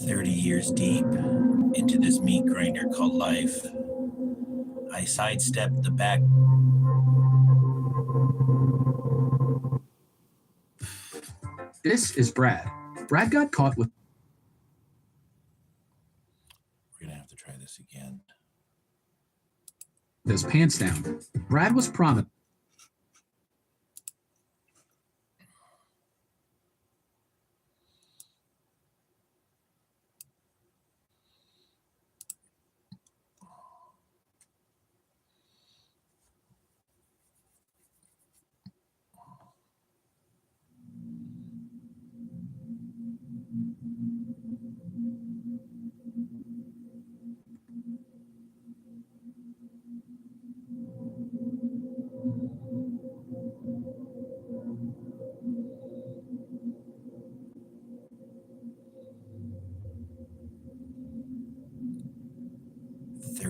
30 years deep into this meat grinder called life, I sidestepped the back. This is Brad. Brad got caught with... We're going to have to try this again. His pants down. Brad was promised.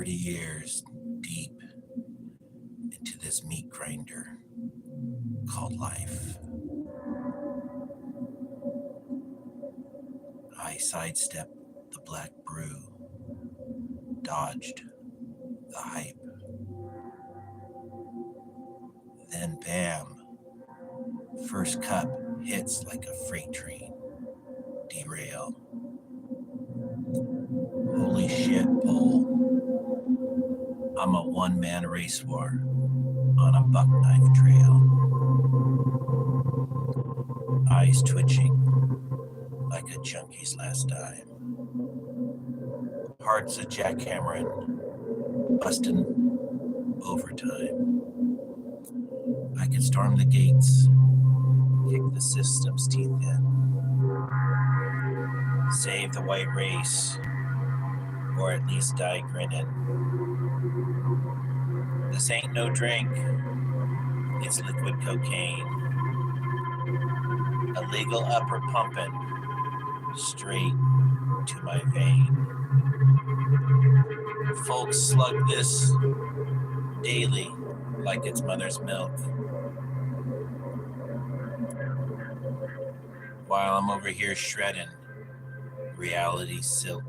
Years deep into this meat grinder called life, I sidestepped the black brew, dodged the hype. Then bam, first cup hits like a freight train, derail. Holy shit, Bull. I'm a one-man race war on a buck knife trail. Eyes twitching like a junkie's last dime. Heart's a jackhammering, busting overtime. I could storm the gates, kick the system's teeth in, save the white race, or at least die grinning. This ain't no drink, it's liquid cocaine. A legal upper pumping straight to my vein. Folks slug this daily like it's mother's milk, while I'm over here shredding reality silk.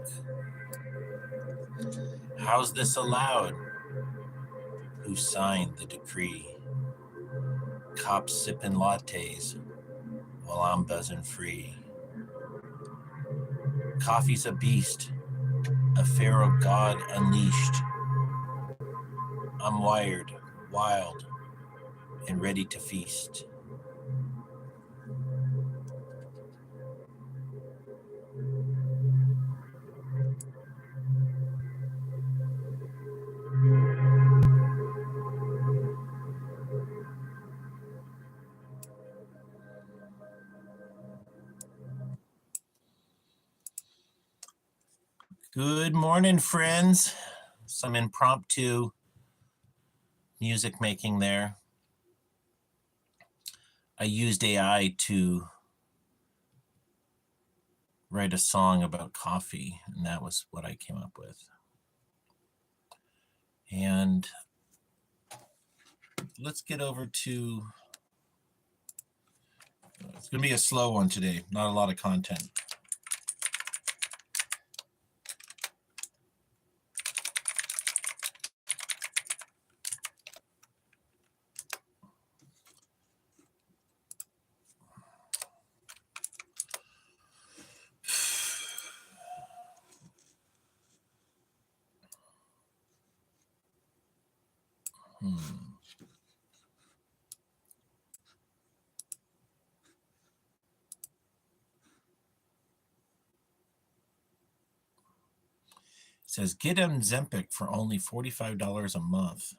How's this allowed? Who signed the decree? Cops sipping lattes while I'm buzzing free. Coffee's a beast, a pharaoh god unleashed. I'm wired, wild, and ready to feast. Good morning, friends. Some impromptu music making there. I used AI to write a song about coffee, and that was what I came up with. And let's get over to, it's going to be a slow one today, not a lot of content. says, get Ozempic for only $45 a month.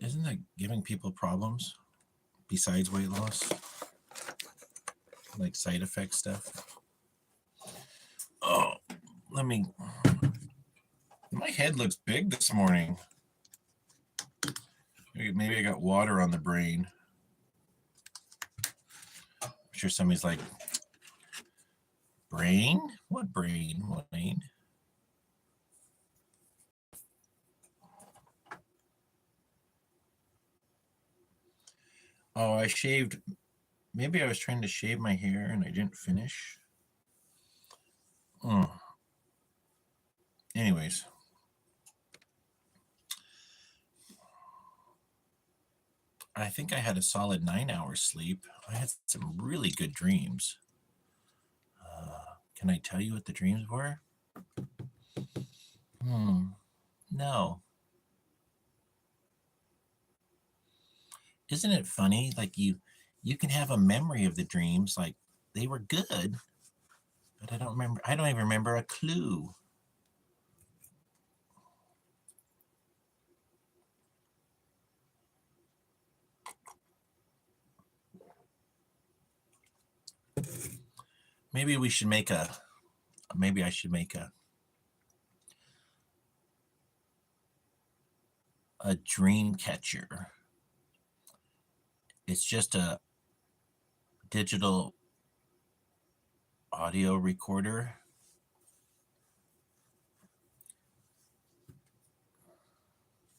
Isn't that giving people problems besides weight loss? Like side effect stuff? Oh, my head looks big this morning. Maybe I got water on the brain. I'm sure somebody's like, brain? What brain? What brain? Oh, I shaved. Maybe I was trying to shave my hair and I didn't finish. Anyways. I think I had a solid 9 hours sleep. I had some really good dreams. Can I tell you what the dreams were? No. Isn't it funny? Like you can have a memory of the dreams, like they were good, but I don't even remember a clue. Maybe I should make a dream catcher. It's just a digital audio recorder.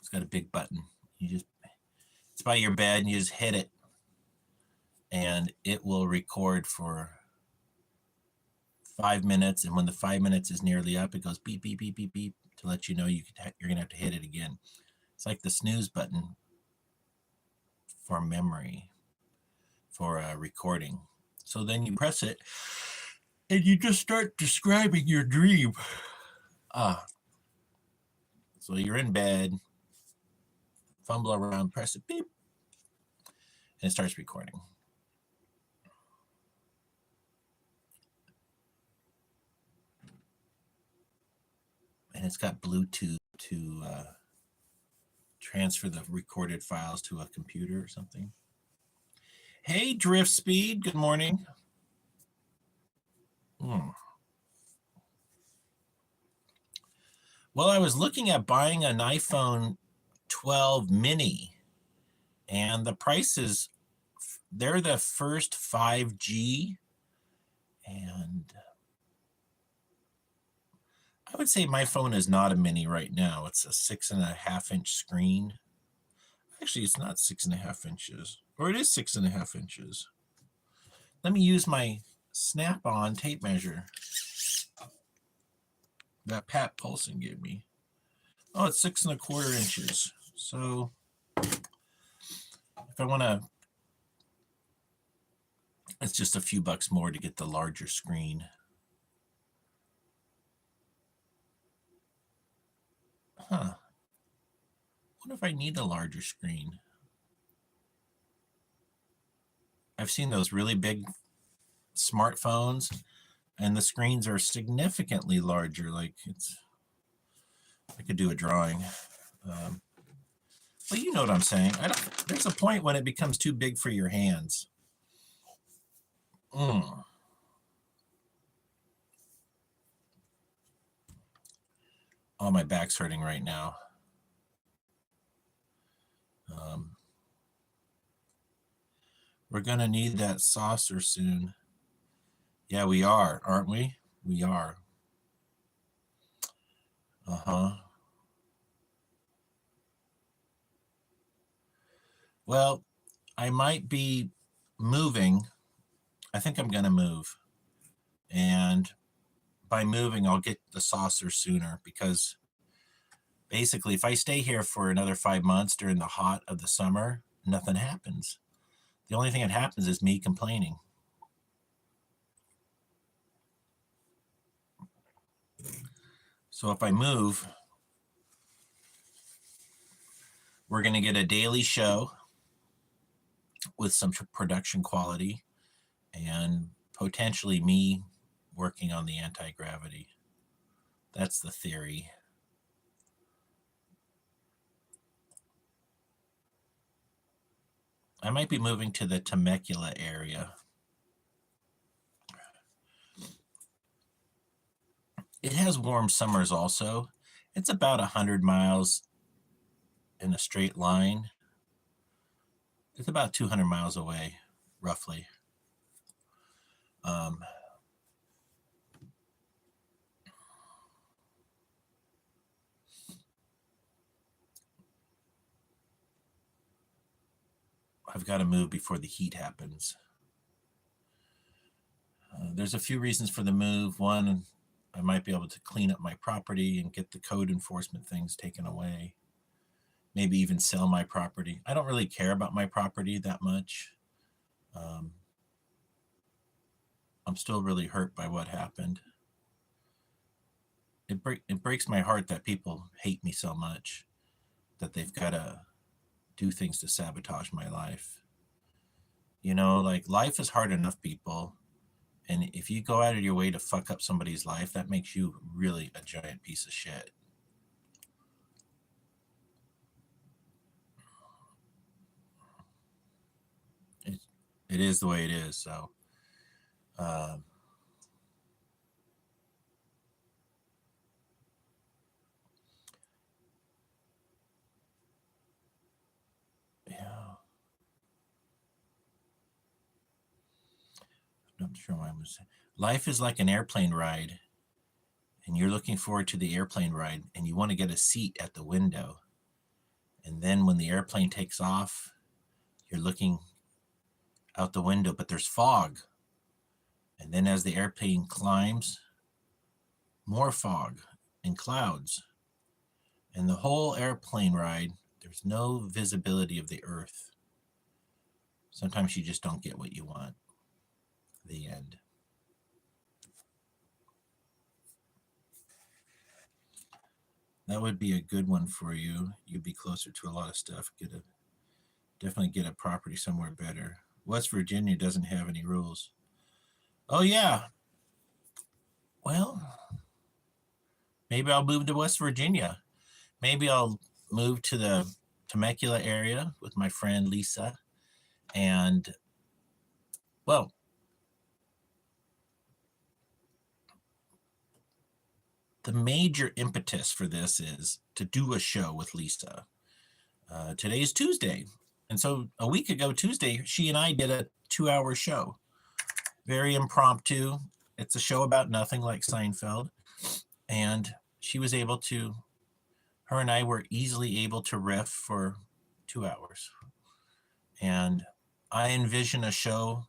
It's got a big button. It's by your bed and you just hit it and it will record for 5 minutes. And when the 5 minutes is nearly up, it goes beep, beep, beep, beep, beep to let you know you're going to have to hit it again. It's like the snooze button for memory, for a recording. So then you press it and you just start describing your dream. So you're in bed, fumble around, press it, beep, and it starts recording. And it's got Bluetooth to transfer the recorded files to a computer or something. Hey, Drift Speed, good morning. Well, I was looking at buying an iPhone 12 mini, and the prices, they're the first 5G, and I would say my phone is not a mini right now. It's a 6.5-inch screen. Actually, it's not 6.5 inches, or it is 6.5 inches. Let me use my Snap-on tape measure that Pat Paulson gave me. Oh, it's 6.25 inches. So if I want to, it's just a few bucks more to get the larger screen. What if I need a larger screen? I've seen those really big smartphones and the screens are significantly larger. Like I could do a drawing. Well, you know what I'm saying. There's a point when it becomes too big for your hands. Oh, my back's hurting right now. We're going to need that saucer soon. Yeah, we are, aren't we? We are. Well, I might be moving. I think I'm going to move. And by moving, I'll get the saucer sooner because basically if I stay here for another 5 months during the hot of the summer, nothing happens. The only thing that happens is me complaining. So if I move, we're going to get a daily show with some production quality and potentially me working on the anti-gravity. That's the theory. I might be moving to the Temecula area. It has warm summers also. It's about 100 miles in a straight line. It's about 200 miles away, roughly. I've got to move before the heat happens. There's a few reasons for the move. One, I might be able to clean up my property and get the code enforcement things taken away. Maybe even sell my property. I don't really care about my property that much. I'm still really hurt by what happened. It breaks my heart that people hate me so much that they've got to do things to sabotage my life. You know, like, life is hard enough, people. And if you go out of your way to fuck up somebody's life, that makes you really a giant piece of shit. It is the way it is. So, yeah. I'm not sure why I was saying. Life is like an airplane ride, and you're looking forward to the airplane ride, and you want to get a seat at the window. And then when the airplane takes off, you're looking out the window, but there's fog. And then as the airplane climbs, more fog and clouds. And the whole airplane ride, there's no visibility of the earth. Sometimes you just don't get what you want. The end. That would be a good one for you. You'd be closer to a lot of stuff. Definitely get a property somewhere better. West Virginia doesn't have any rules. Oh yeah. Well, maybe I'll move to West Virginia. Maybe I'll move to the Temecula area with my friend Lisa. And, well, the major impetus for this is to do a show with Lisa. Today's Tuesday. And so a week ago, Tuesday, she and I did a 2-hour show. Very impromptu. It's a show about nothing, like Seinfeld. And she was able to, her and I were easily able to riff for 2 hours. And I envision a show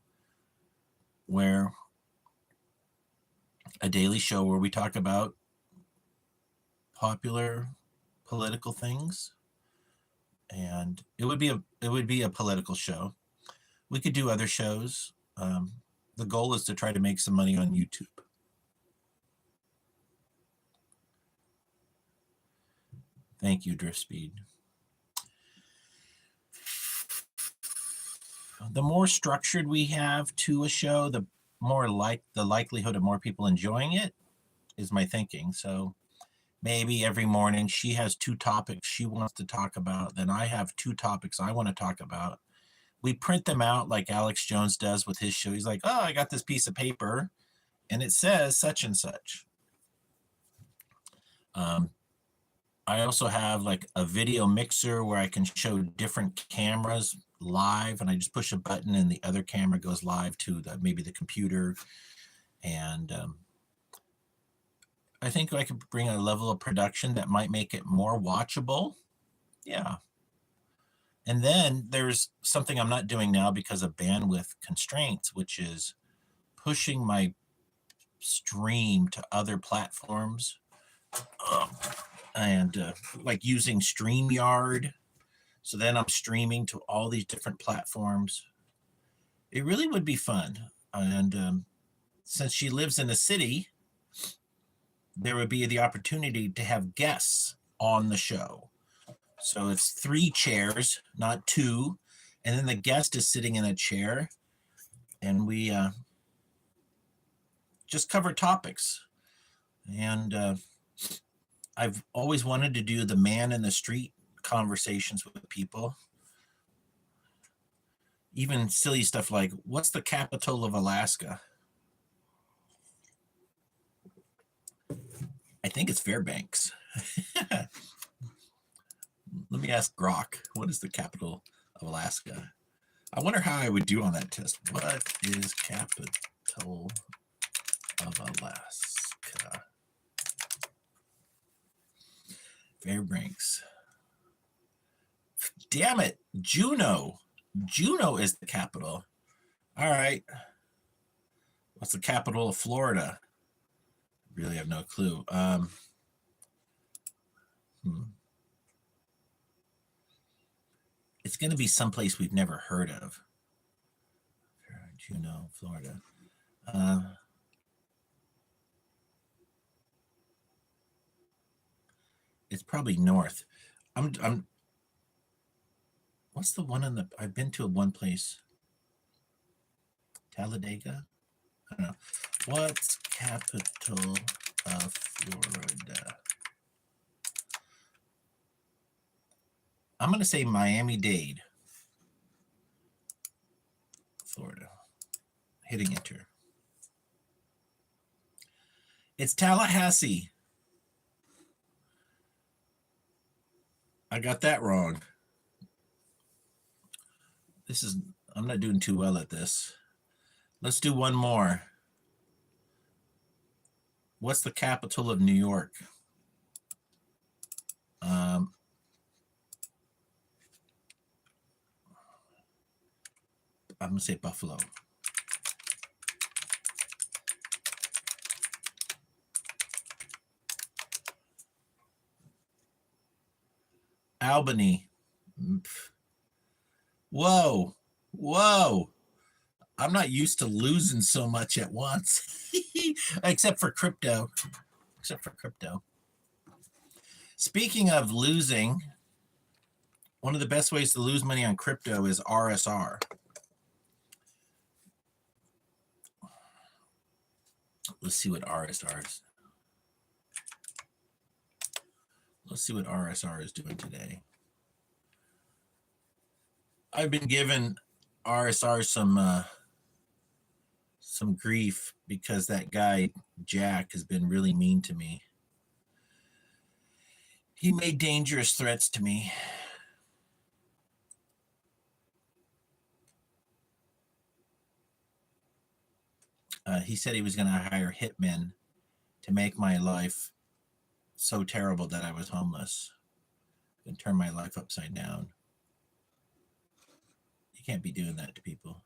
where, a daily show where we talk about popular political things. And it would be a political show. We could do other shows. The goal is to try to make some money on YouTube. Thank you, Drift Speed. The more structured we have to a show, the more the likelihood of more people enjoying it is my thinking. So maybe every morning she has 2 topics she wants to talk about. Then I have 2 topics I want to talk about. We print them out like Alex Jones does with his show. He's like, oh, I got this piece of paper and it says such and such. I also have like a video mixer where I can show different cameras live, and I just push a button and the other camera goes live to maybe the computer. And I think I could bring a level of production that might make it more watchable. Yeah. And then there's something I'm not doing now because of bandwidth constraints, which is pushing my stream to other platforms. And like using StreamYard. So then I'm streaming to all these different platforms. It really would be fun. And since she lives in a city, there would be the opportunity to have guests on the show. So it's 3 chairs, not 2. And then the guest is sitting in a chair. And we just cover topics. And I've always wanted to do the man in the street conversations with people. Even silly stuff like, what's the capital of Alaska? I think it's Fairbanks. Let me ask Grok, what is the capital of Alaska? I wonder how I would do on that test. What is capital of Alaska? Fairbanks. Damn it, Juneau. Juneau is the capital. All right. What's the capital of Florida? Really have no clue. It's going to be someplace we've never heard of. Juneau, Florida. It's probably north. What's the one I've been to one place. Talladega? I don't know. What's capital of Florida? I'm going to say Miami-Dade, Florida. Hitting enter. It's Tallahassee. I got that wrong. I'm not doing too well at this. Let's do one more. What's the capital of New York? I'm going to say Buffalo. Albany. Whoa. I'm not used to losing so much at once. Except for crypto. Speaking of losing, one of the best ways to lose money on crypto is RSR. Let's see what RSR is. Let's see what RSR is doing today. I've been giving RSR some grief because that guy Jack has been really mean to me. He made dangerous threats to me. He said he was going to hire hitmen to make my life so terrible that I was homeless and turn my life upside down. You can't be doing that to people.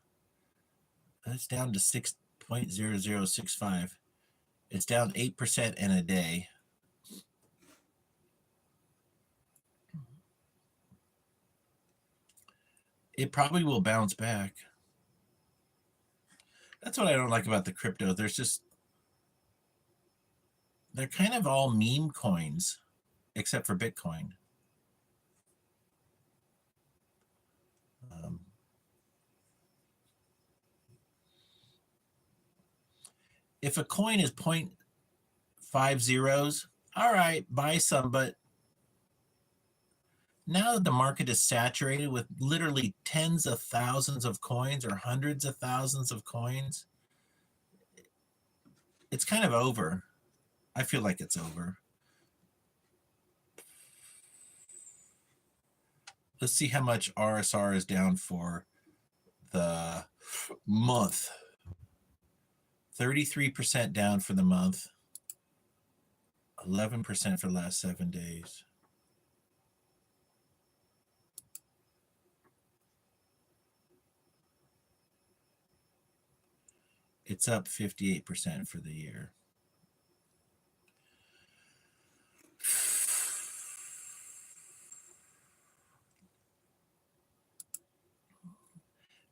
It's down to 6.0065. It's down 8% in a day. It probably will bounce back. That's what I don't like about the crypto. They're kind of all meme coins, except for Bitcoin. If a coin is 0.50, all right, buy some, but now that the market is saturated with literally tens of thousands of coins or hundreds of thousands of coins, it's kind of over. I feel like it's over. Let's see how much RSR is down for the month. 33% down for the month. 11% for the last 7 days. It's up 58% for the year.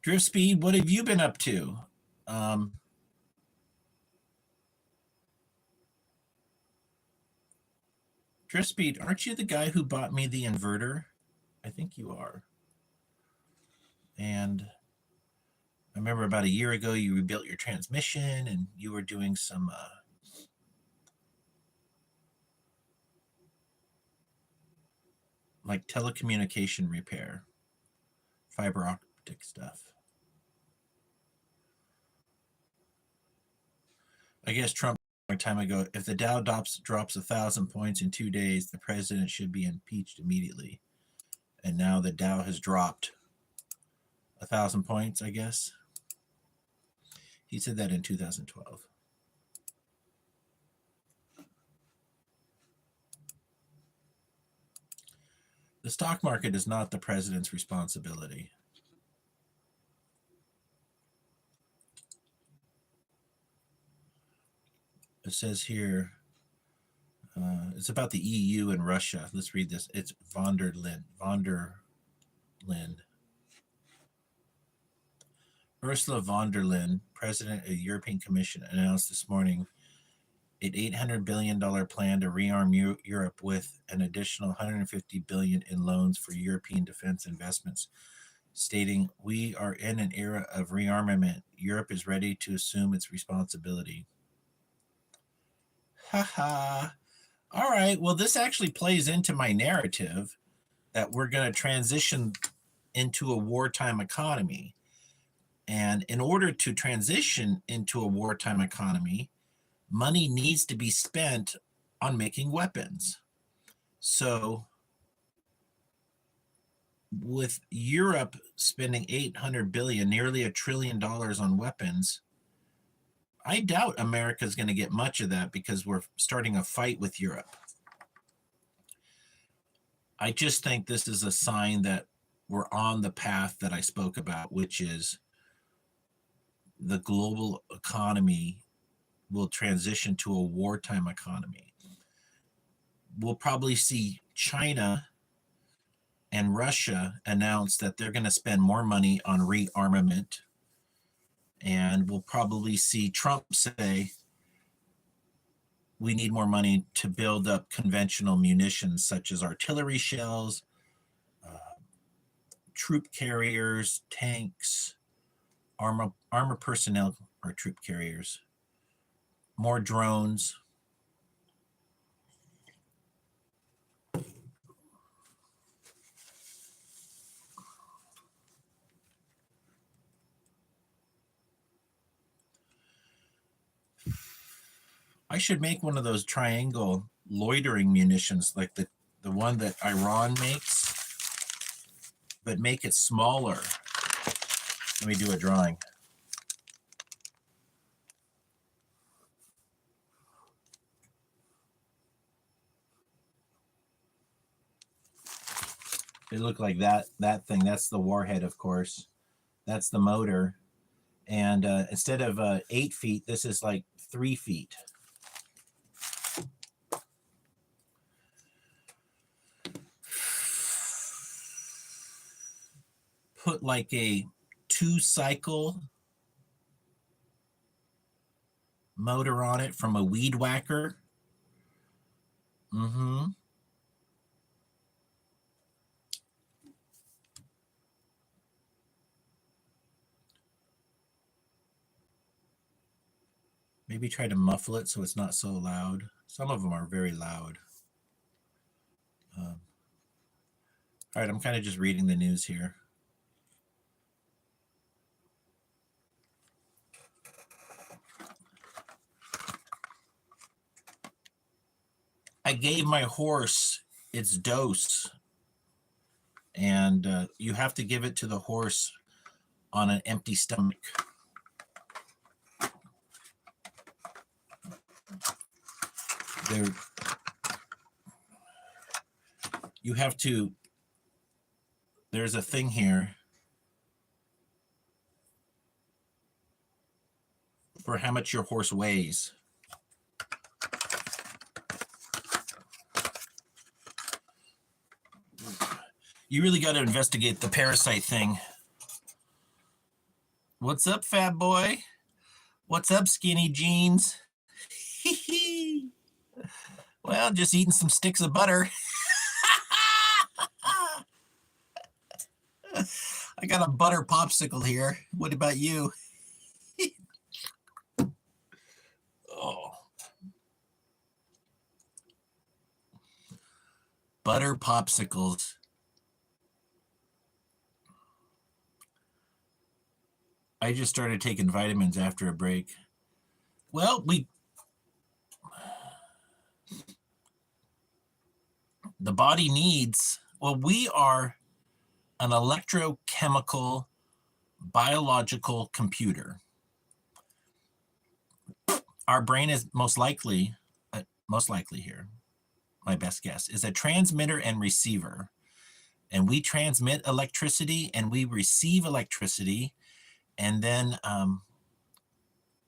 Drift Speed, what have you been up to? Drift Speed, aren't you the guy who bought me the inverter? I think you are. And I remember about a year ago, you rebuilt your transmission and you were doing some like telecommunication repair, fiber optic stuff. I guess Trump a long time ago, if the Dow drops 1,000 points in 2 days, the president should be impeached immediately. And now the Dow has dropped 1,000 points, I guess. He said that in 2012. The stock market is not the president's responsibility. It says here, it's about the EU and Russia. Let's read this. It's von der Leyen. Ursula von der Leyen, president of the European Commission, announced this morning an $800 billion plan to rearm Europe with an additional $150 billion in loans for European defense investments, stating, "We are in an era of rearmament. Europe is ready to assume its responsibility." Haha. All right. Well, this actually plays into my narrative that we're going to transition into a wartime economy. And in order to transition into a wartime economy, money needs to be spent on making weapons. So with Europe spending $800 billion, nearly $1 trillion on weapons, I doubt America is going to get much of that because we're starting a fight with Europe. I just think this is a sign that we're on the path that I spoke about, which is the global economy will transition to a wartime economy. We'll probably see China and Russia announce that they're going to spend more money on rearmament. And we'll probably see Trump say, we need more money to build up conventional munitions such as artillery shells, troop carriers, tanks, armor personnel or troop carriers, more drones. I should make one of those triangle loitering munitions like the one that Iran makes, but make it smaller. Let me do a drawing. They look like that thing. That's the warhead, of course. That's the motor. And instead of 8 feet, this is like 3 feet. Put like a 2-cycle motor on it from a weed whacker. Maybe try to muffle it so it's not so loud. Some of them are very loud. All right, I'm kind of just reading the news here. I gave my horse its dose, and you have to give it to the horse on an empty stomach. You have to, there's a thing here for how much your horse weighs. You really got to investigate the parasite thing. What's up, fat boy? What's up, skinny jeans? Well, just eating some sticks of butter. I got a butter popsicle here. What about you? Oh. Butter popsicles. I just started taking vitamins after a break. Well, the body needs, well, we are an electrochemical biological computer. Our brain is most likely here, my best guess, is a transmitter and receiver. And we transmit electricity and we receive electricity. And then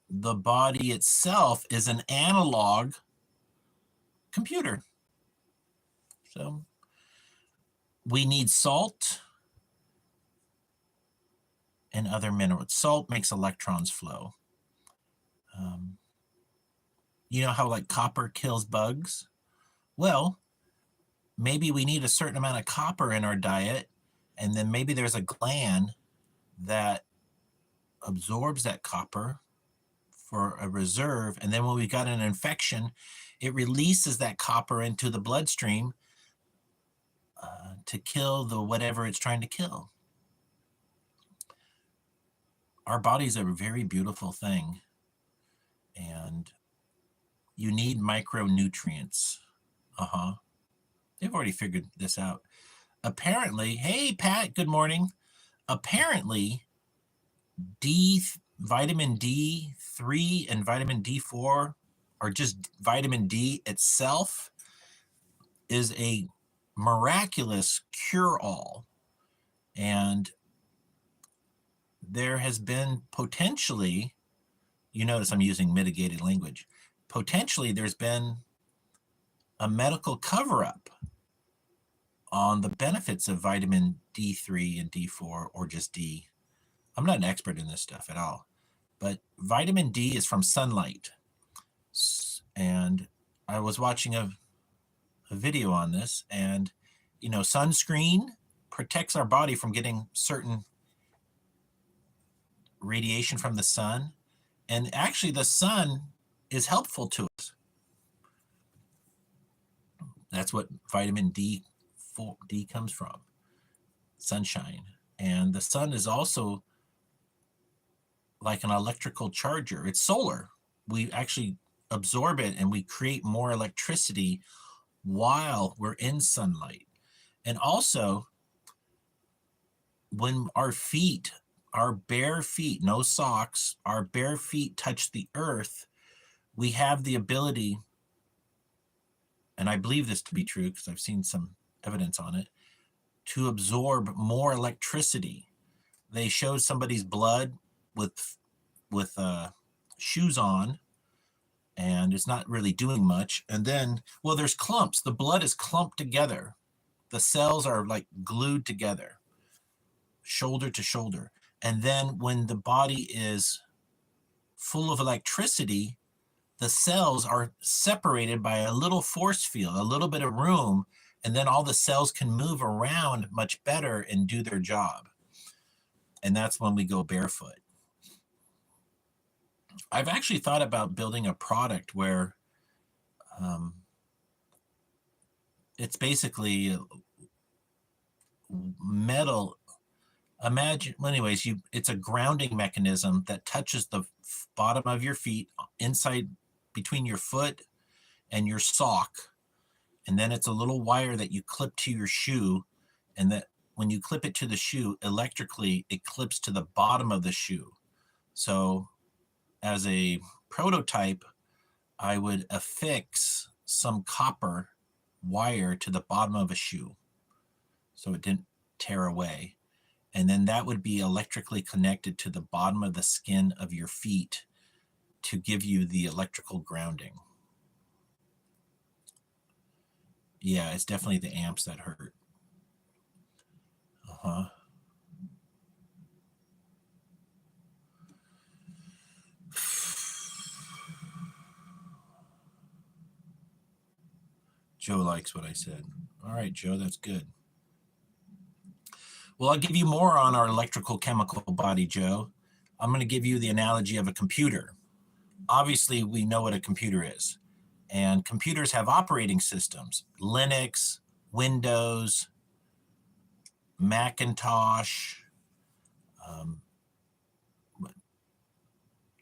the body itself is an analog computer. So we need salt and other minerals. Salt makes electrons flow. You know how like copper kills bugs? Well, maybe we need a certain amount of copper in our diet, and then maybe there's a gland that absorbs that copper for a reserve, and then when we got an infection, it releases that copper into the bloodstream to kill the whatever it's trying to kill. Our body's a very beautiful thing, and you need micronutrients. They've already figured this out. Apparently, hey, Pat, good morning. Apparently, vitamin D3 and vitamin D4, or just vitamin D itself, is a miraculous cure-all. And there has been potentially, you notice I'm using mitigated language, potentially there's been a medical cover-up on the benefits of vitamin D3 and D4, or just D. I'm not an expert in this stuff at all, but vitamin D is from sunlight. And I was watching a video on this, and you know, sunscreen protects our body from getting certain radiation from the sun. And actually the sun is helpful to us. That's what vitamin D comes from, sunshine. And the sun is also like an electrical charger. It's solar. We actually absorb it and we create more electricity while we're in sunlight. And also, when our feet, our bare feet, no socks, our bare feet touch the earth, we have the ability, and I believe this to be true because I've seen some evidence on it, to absorb more electricity. They showed somebody's blood with shoes on, and it's not really doing much. And then, well, there's clumps. The blood is clumped together. The cells are like glued together, shoulder to shoulder. And then when the body is full of electricity, the cells are separated by a little force field, a little bit of room, and then all the cells can move around much better and do their job. And that's when we go barefoot. I've actually thought about building a product where it's basically metal. Imagine, anyways, it's a grounding mechanism that touches the bottom of your feet, inside between your foot and your sock. And then it's a little wire that you clip to your shoe, and that when you clip it to the shoe, electrically, it clips to the bottom of the shoe. So as a prototype, I would affix some copper wire to the bottom of a shoe so it didn't tear away. And then that would be electrically connected to the bottom of the skin of your feet to give you the electrical grounding. Yeah, it's definitely the amps that hurt. Joe likes what I said. All right, Joe, that's good. Well, I'll give you more on our electrical chemical body, Joe. I'm going to give you the analogy of a computer. Obviously, we know what a computer is. And computers have operating systems: Linux, Windows, Macintosh,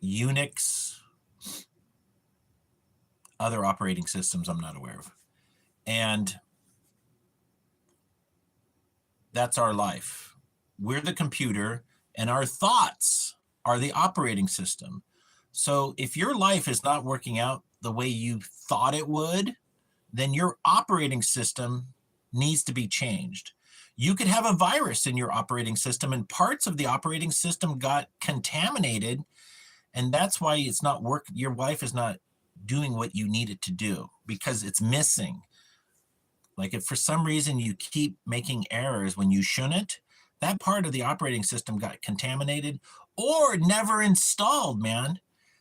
Unix, other operating systems I'm not aware of. And that's our life. We're the computer, and our thoughts are the operating system. So if your life is not working out the way you thought it would, then your operating system needs to be changed. You could have a virus in your operating system, and parts of the operating system got contaminated, and that's why it's not working. Your life is not doing what you need it to do because it's missing. Like if for some reason you keep making errors when you shouldn't, that part of the operating system got contaminated or never installed, man.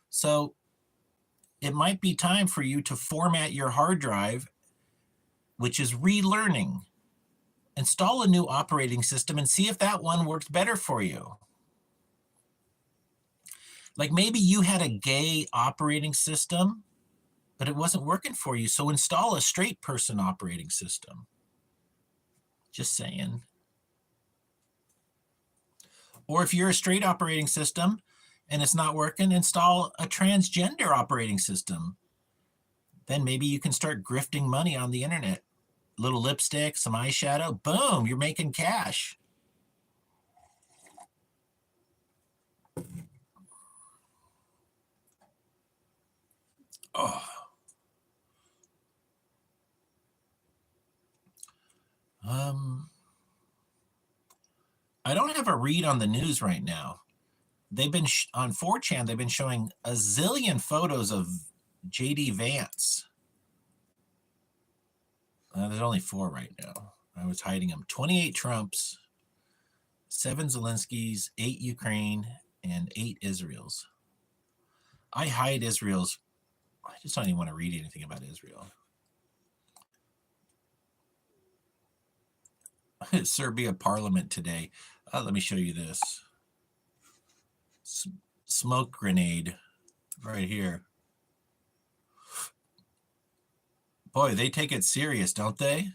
So it might be time for you to format your hard drive, which is relearning. Install a new operating system and see if that one works better for you. Like maybe you had a gay operating system, but it wasn't working for you. So install a straight person operating system. Just saying. Or if you're a straight operating system and it's not working, install a transgender operating system. Then maybe you can start grifting money on the internet. Little lipstick, some eyeshadow, boom, you're making cash. Oh. I don't have a read on the news right now. They've been on 4chan, they've been showing a zillion photos of JD Vance. There's only 4 right now. I was hiding them. 28 Trumps, 7 Zelenskys, 8 Ukraine, and 8 Israels. I hide Israel's. I just don't even want to read anything about Israel. Serbia parliament today. Let me show you this. Smoke grenade right here. Boy, they take it serious, don't they?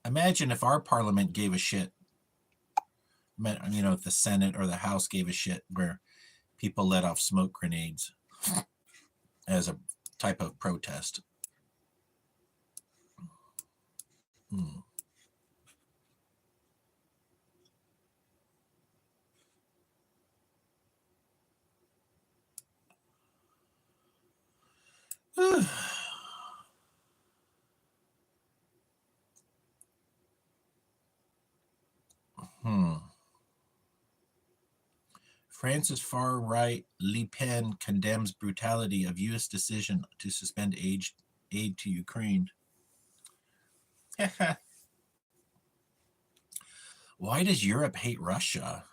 Imagine if our parliament gave a shit. You know, if the Senate or the House gave a shit where people let off smoke grenades as a type of protest. France's far-right Le Pen condemns brutality of U.S. decision to suspend aid to Ukraine. Why does Europe hate Russia?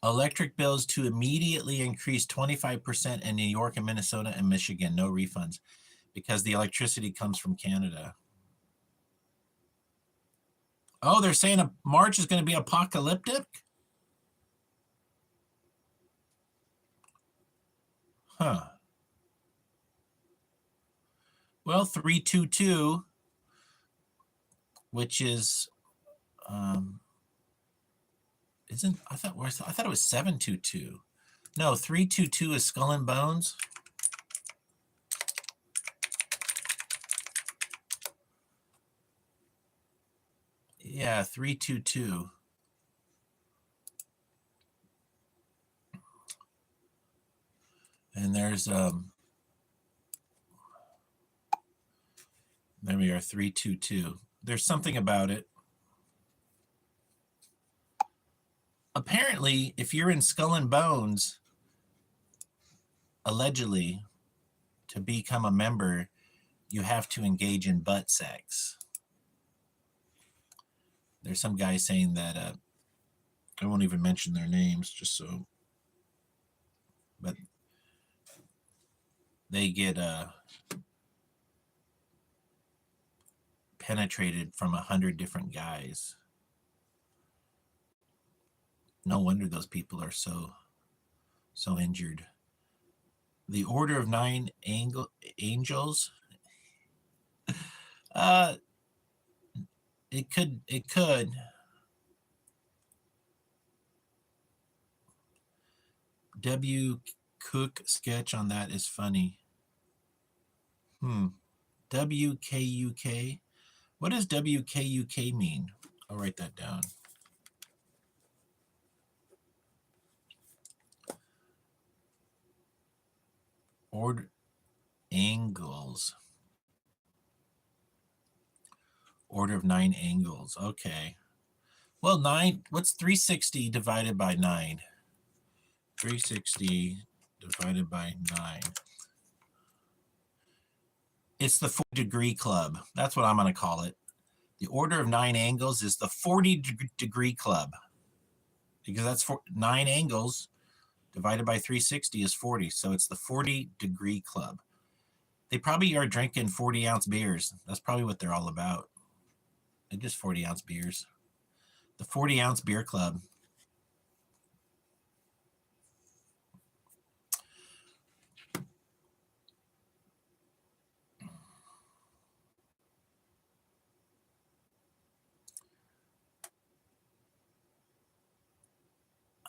Electric bills to immediately increase 25% in New York and Minnesota and Michigan. No refunds because the electricity comes from Canada. Oh, they're saying March is going to be apocalyptic? Huh. Well, 322, which is I thought it was 722. No, 322 is Skull and Bones. Yeah, 322. And there's there we are, 322. There's something about it. Apparently, if you're in Skull and Bones, allegedly, to become a member, you have to engage in butt sex. There's some guy saying that, I won't even mention their names, just so, but they get penetrated from 100 different guys. No wonder those people are so injured. The Order of Nine Angels. It could. W. Cook sketch on that is funny. WKUK. What does WKUK mean? I'll write that down. Order angles. Order of 9 angles. Okay. Well, 9, what's 360 divided by 9? 360 divided by 9. It's the 40-degree club. That's what I'm going to call it. The order of 9 angles is the 40-degree club. Because that's 9 angles divided by 360 is 40. So it's the 40-degree club. They probably are drinking 40-ounce beers. That's probably what they're all about. They're just 40-ounce beers. The 40-ounce beer club.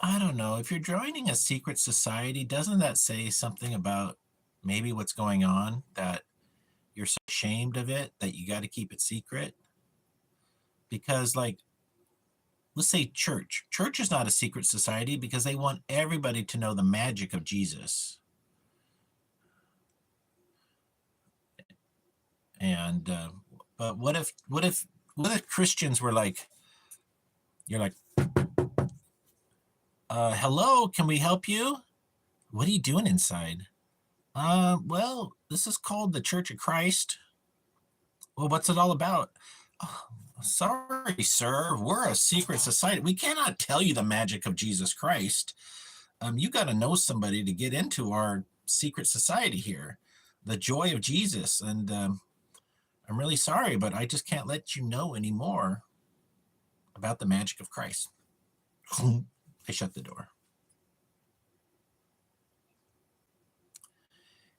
I don't know. If you're joining a secret society, doesn't that say something about maybe what's going on, that you're so ashamed of it that you got to keep it secret? Because, like, let's say church. Church is not a secret society because they want everybody to know the magic of Jesus. And but what if Christians were like, you're like, hello, can we help you? What are you doing inside? Well, this is called the Church of Christ. Well, what's it all about? Oh, sorry, sir, we're a secret society. We cannot tell you the magic of Jesus Christ. You got to know somebody to get into our secret society here, the joy of Jesus. And I'm really sorry, but I just can't let you know anymore about the magic of Christ. I shut the door.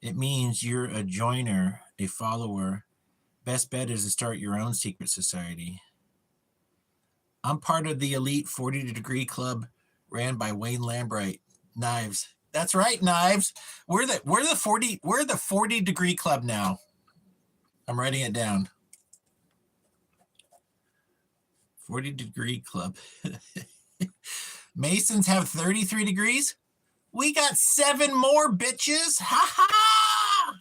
It means you're a joiner, a follower. Best bet is to start your own secret society. I'm part of the elite 40-degree club ran by Wayne Lambright. Knives. That's right, Knives. We're the 40-degree club now. I'm writing it down. 40-degree club. Masons have 33 degrees. We got 7 more, bitches. Ha ha!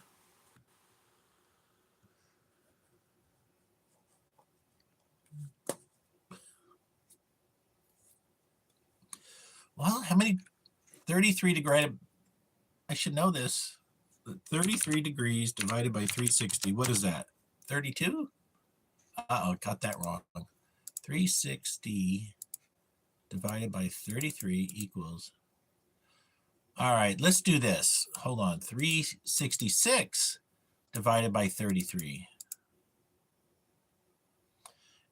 Well, how many? 33 degrees. I should know this. 33 degrees divided by 360. What is that? 32? Uh-oh, got that wrong. 360 divided by 33 equals. All right, let's do this. Hold on. 366 divided by 33.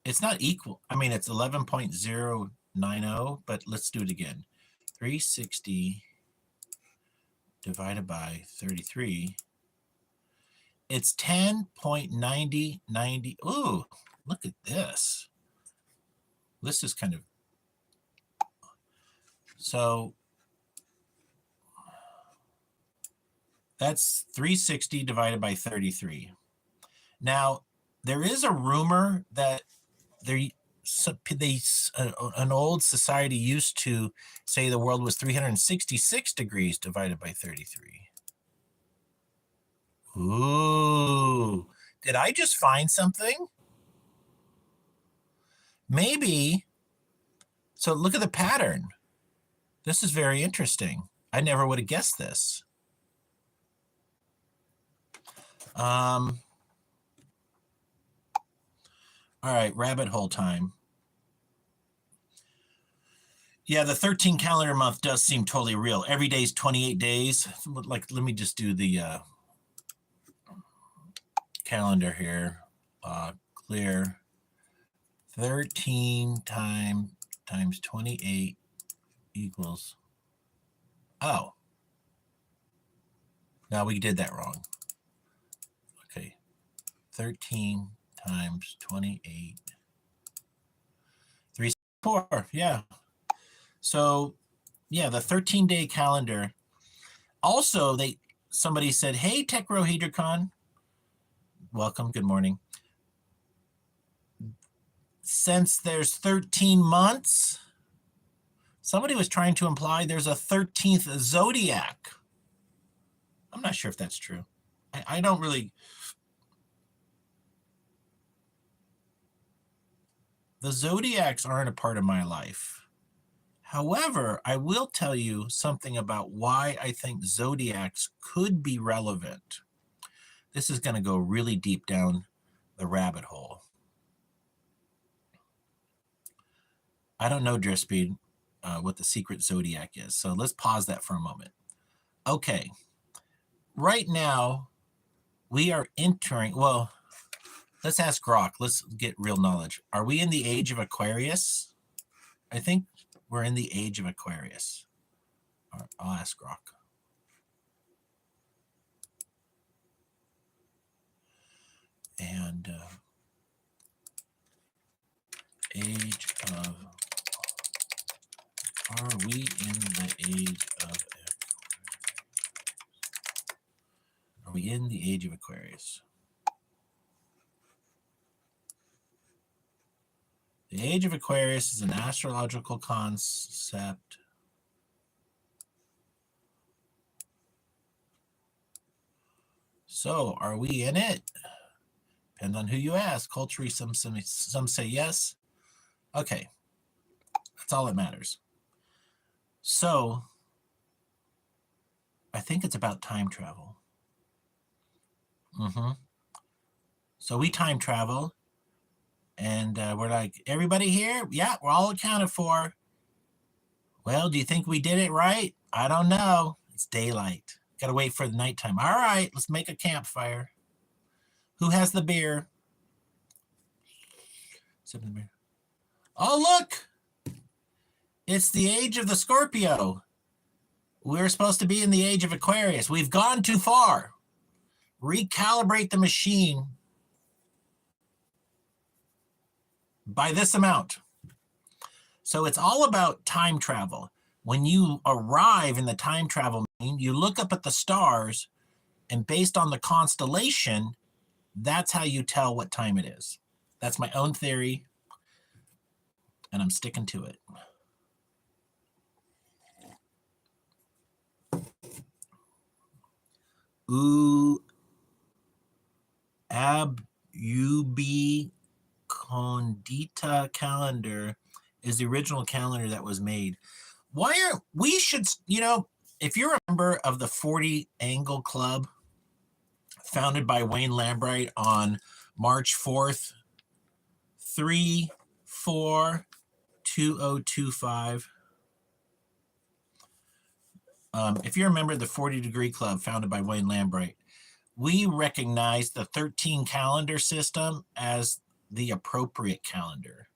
It's not equal. I mean, it's 11.090, but let's do it again. 360 divided by 33. It's 10.9090. Ooh, look at this. This is kind of, so that's 360 divided by 33. Now, there is a rumor that an old society used to say the world was 366 degrees divided by 33. Ooh, did I just find something? Maybe. So look at the pattern. This is very interesting. I never would have guessed this. All right, rabbit hole time. Yeah, the 13 calendar month does seem totally real. Every day is 28 days. Like, let me just do the calendar here. Clear. 13 times 28 equals. Oh. No, we did that wrong. Okay. 13 times 28. 364. Yeah. So Yeah, the 13-day calendar. Also, somebody said, "Hey, Techrohedricon, welcome. Good morning. Since there's 13 months, somebody was trying to imply there's a 13th zodiac." I'm not sure if that's true. I don't really. The zodiacs aren't a part of my life. However, I will tell you something about why I think zodiacs could be relevant. This is going to go really deep down the rabbit hole. I don't know, Drift Speed, what the secret zodiac is. So let's pause that for a moment. Okay. Right now, we are entering, well, let's ask Grok. Let's get real knowledge. Are we in the age of Aquarius? I think we're in the age of Aquarius. All right, I'll ask Grok. And age of, are we in the age of, are we in the age of Aquarius? The age of Aquarius is an astrological concept. So are we in it? Depends on who you ask. Culturally, some say yes. Okay, that's all that matters. So I think it's about time travel. So we time travel, and we're like, everybody here? Yeah, we're all accounted for. Well, do you think we did it right? I don't know. It's daylight. Got to wait for the nighttime. All right, let's make a campfire. Who has the beer? Sipping the beer. Oh, look! It's the age of the Scorpio. We're supposed to be in the age of Aquarius. We've gone too far. Recalibrate the machine by this amount. So it's all about time travel. When you arrive in the time travel machine, you look up at the stars, and based on the constellation, that's how you tell what time it is. That's my own theory, and I'm sticking to it. Ooh, Abubi Condita calendar is the original calendar that was made. We should, if you're a member of the 40 Angle Club, founded by Wayne Lambright on March 4th, 3/4/2025. If you're a member of the 40 Degree Club, founded by Wayne Lambright, we recognize the 13 calendar system as the appropriate calendar.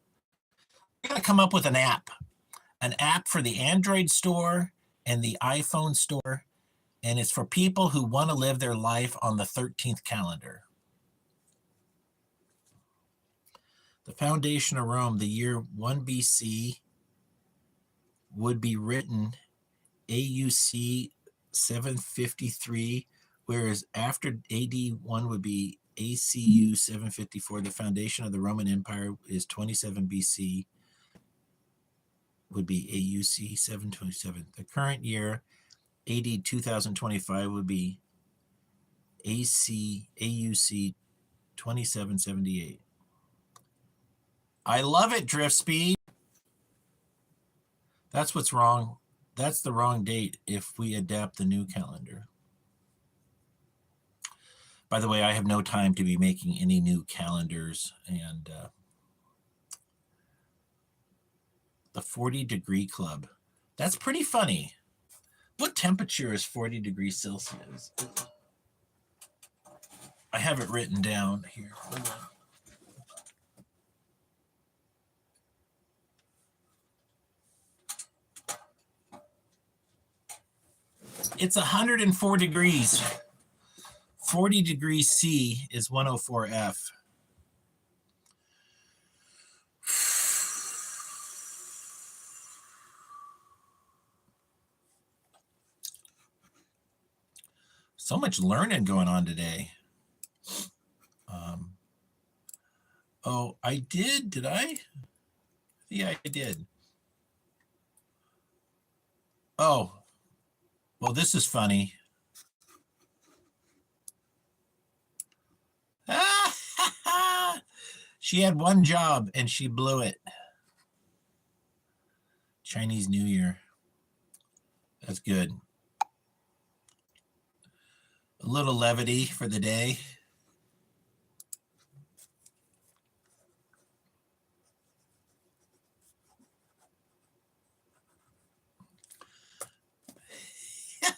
We're going to come up with an app for the Android store and the iPhone store, and it's for people who want to live their life on the 13th calendar. The foundation of Rome, the year 1 BC, would be written AUC 753, whereas after AD 1 would be ACU 754. The foundation of the Roman Empire is 27 BC, would be AUC 727. The current year, AD 2025, would be AUC 2778. I love it, Drift Speed. That's what's wrong. That's the wrong date if we adapt the new calendar. By the way, I have no time to be making any new calendars, and the 40 Degree Club. That's pretty funny. What temperature is 40 degrees Celsius? I have it written down here. Hold on. It's 104 degrees. 40 degrees C is 104 F. So much learning going on today. Oh, I did I? Yeah, I did. Oh, well, this is funny. She had one job and she blew it. Chinese New Year. That's good. A little levity for the day.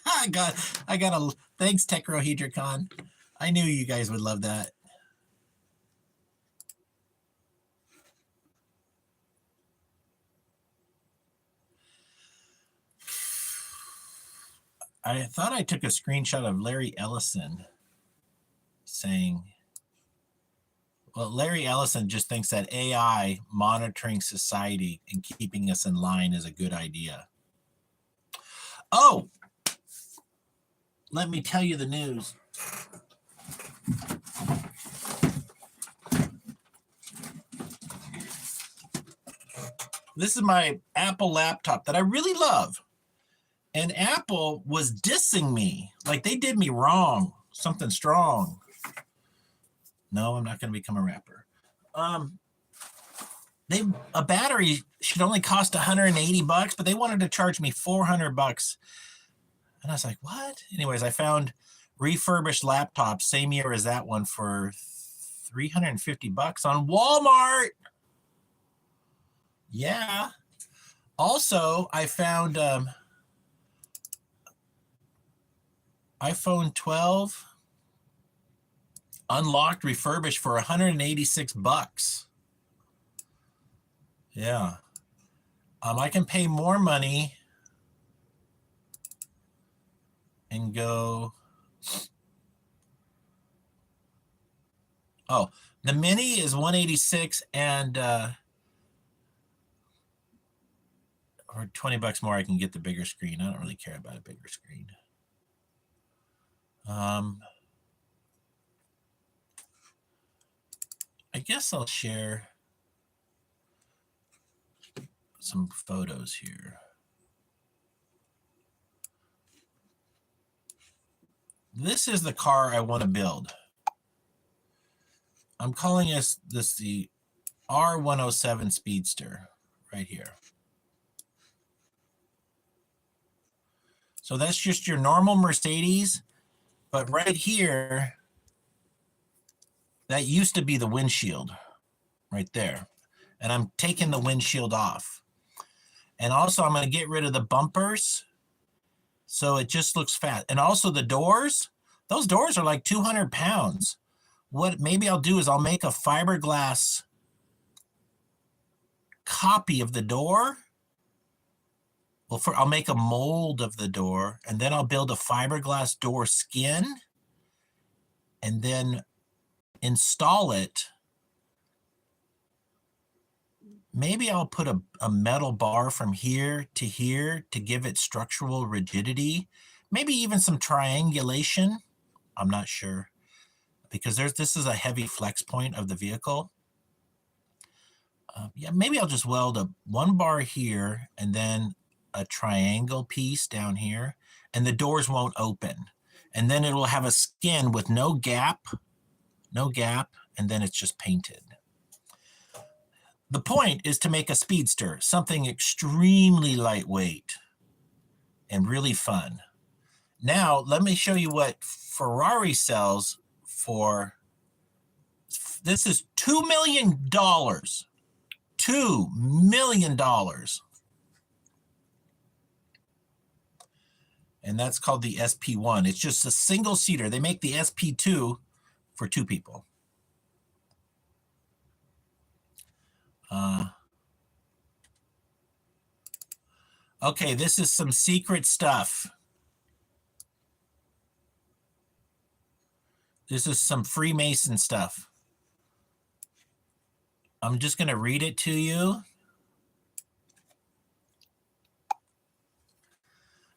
I got a thanks, Techrohedricon. I knew you guys would love that. I thought I took a screenshot of Larry Ellison saying, well, Larry Ellison just thinks that AI monitoring society and keeping us in line is a good idea. Oh, let me tell you the news. This is my Apple laptop that I really love. And Apple was dissing me. Like they did me wrong. Something strong. No, I'm not going to become a rapper. A battery should only cost $180, but they wanted to charge me $400. And I was like, what? Anyways, I found refurbished laptops, same year as that one, for $350 on Walmart. Yeah. Also, I found iPhone 12 unlocked, refurbished for $186. Yeah. I can pay more money and go. Oh, the mini is $186 and for $20 more, I can get the bigger screen. I don't really care about a bigger screen. I guess I'll share some photos here. This is the car I want to build. I'm calling this the R107 Speedster right here. So that's just your normal Mercedes, but right here, that used to be the windshield right there. And I'm taking the windshield off. And also I'm going to get rid of the bumpers so it just looks fat. And also the doors, those doors are like 200 pounds. What maybe I'll do is I'll make a fiberglass copy of the door. Well, I'll make a mold of the door, and then I'll build a fiberglass door skin and then install it. Maybe I'll put a metal bar from here to give it structural rigidity. Maybe even some triangulation. I'm not sure, because this is a heavy flex point of the vehicle. Yeah, maybe I'll just weld one bar here and then a triangle piece down here, and the doors won't open. And then it will have a skin with no gap, and then it's just painted. The point is to make a speedster, something extremely lightweight and really fun. Now, let me show you what Ferrari sells for. This is $2 million. $2 million. And that's called the SP1. It's just a single seater. They make the SP2 for two people. Okay, this is some secret stuff. This is some Freemason stuff. I'm just going to read it to you.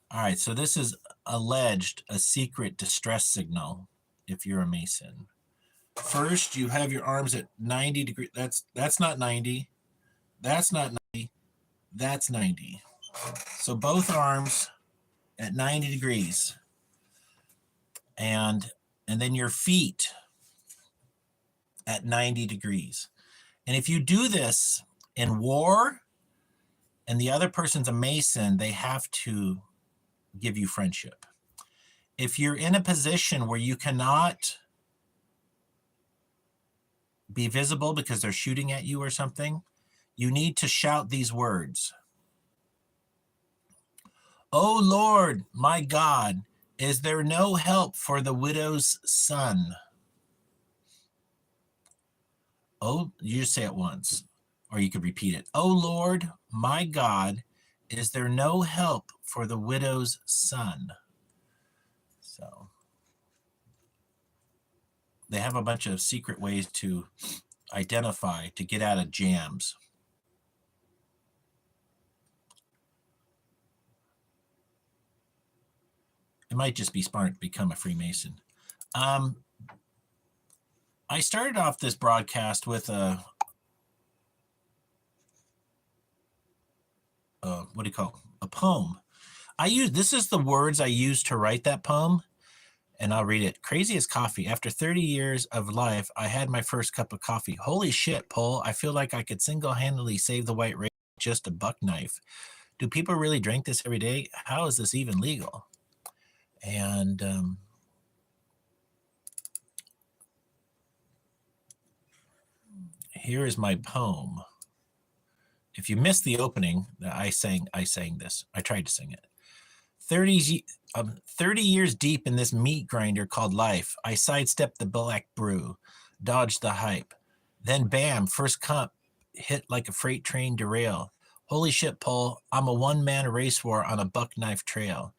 All right, so this is alleged a secret distress signal if you're a Mason. First, you have your arms at 90 degrees. That's not 90. That's not 90. That's 90. So both arms at 90 degrees. And then your feet at 90 degrees. And if you do this in war and the other person's a Mason, they have to give you friendship. If you're in a position where you cannot be visible because they're shooting at you or something, you need to shout these words. "Oh Lord, my God, is there no help for the widow's son?" Oh, you just say it once, or you could repeat it. "Oh Lord, my God, is there no help for the widow's son?" So they have a bunch of secret ways to identify, to get out of jams. It might just be smart to become a Freemason. I started off this broadcast with a what do you call it? A poem. This is the words I used to write that poem, and I'll read it. "Crazy as coffee. After 30 years of life, I had my first cup of coffee. Holy shit, Paul. I feel like I could single-handedly save the white race with just a buck knife. Do people really drink this every day? How is this even legal?" And here is my poem. If you missed the opening, I sang this. I tried to sing it. 30 years deep in this meat grinder called life, I sidestepped the black brew, dodged the hype. Then bam, first cup hit like a freight train derail. Holy shit, Paul, I'm a one-man race war on a buck knife trail.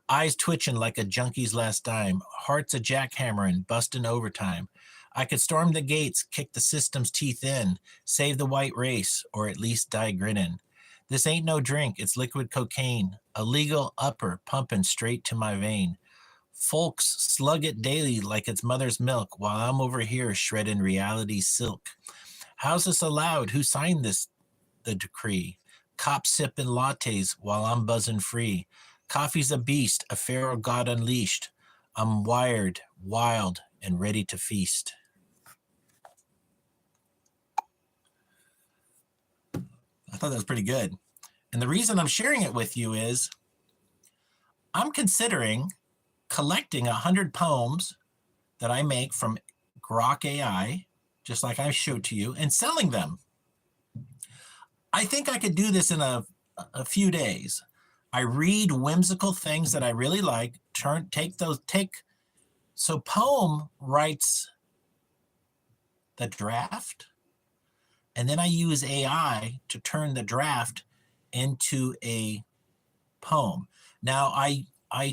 Eyes twitching like a junkie's last dime, hearts a jackhammering, busting overtime. I could storm the gates, kick the system's teeth in, save the white race, or at least die grinning. This ain't no drink, it's liquid cocaine, a legal upper pumping straight to my vein. Folks slug it daily like it's mother's milk, while I'm over here shredding reality silk. How's this allowed? Who signed the decree? Cops sipping lattes while I'm buzzing free. Coffee's a beast, a pharaoh god unleashed. I'm wired, wild, and ready to feast. I thought that was pretty good. And the reason I'm sharing it with you is I'm considering collecting 100 poems that I make from Grok AI, just like I showed to you, and selling them. I think I could do this in a few days. I read whimsical things that I really like, so poem writes the draft, and then I use AI to turn the draft into a poem. Now, I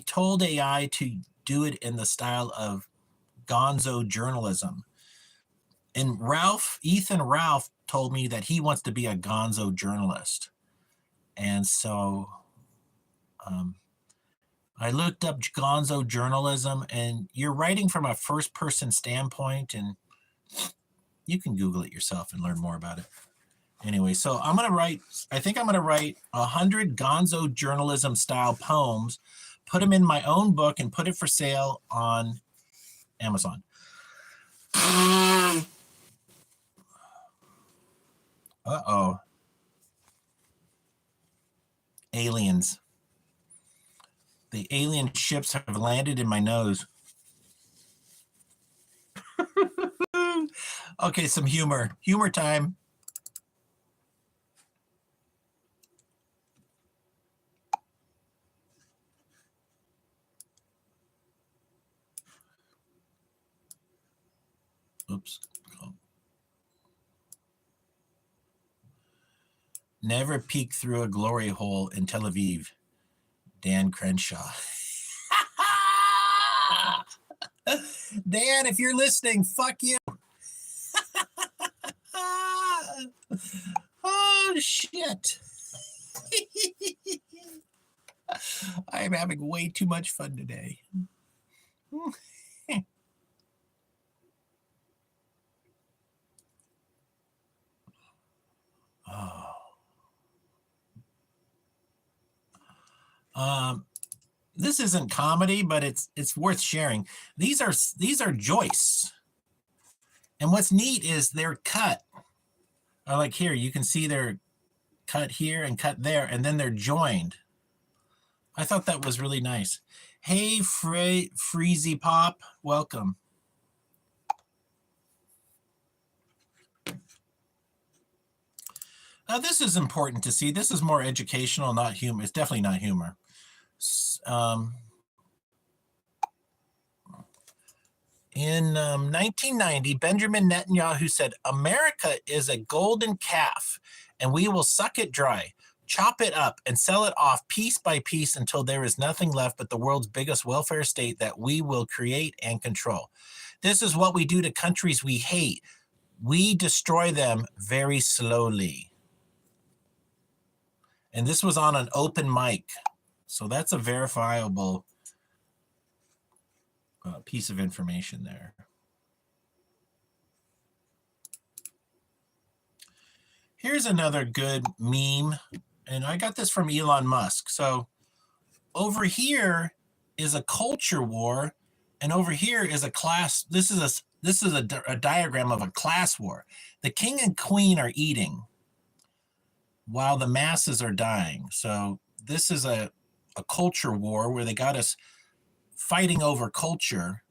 told AI to do it in the style of gonzo journalism. And Ethan Ralph told me that he wants to be a gonzo journalist. And so I looked up gonzo journalism, and you're writing from a first person standpoint, and you can Google it yourself and learn more about it. Anyway, so I think I'm going to write 100 gonzo journalism style poems, put them in my own book, and put it for sale on Amazon. Uh-oh. Aliens. The alien ships have landed in my nose. Okay, some humor. Humor time. Oops. Never peek through a glory hole in Tel Aviv. Dan Crenshaw. Dan, if you're listening, fuck you. Oh, shit. I'm having way too much fun today. Oh. This isn't comedy, but it's worth sharing. These are joists, and what's neat is they're cut. Like here, you can see they're cut here and cut there, and then they're joined. I thought that was really nice. Hey, Freezy Pop, welcome. This is important to see. This is more educational, not humor. It's definitely not humor. In 1990, Benjamin Netanyahu said, "America is a golden calf, and we will suck it dry, chop it up, and sell it off piece by piece until there is nothing left but the world's biggest welfare state that we will create and control. This is what we do to countries we hate. We destroy them very slowly." And this was on an open mic. So that's a verifiable piece of information there. Here's another good meme, and I got this from Elon Musk. So over here is a culture war, and over here is a class. This is a diagram of a class war. The king and queen are eating while the masses are dying. So this is a culture war where they got us fighting over culture.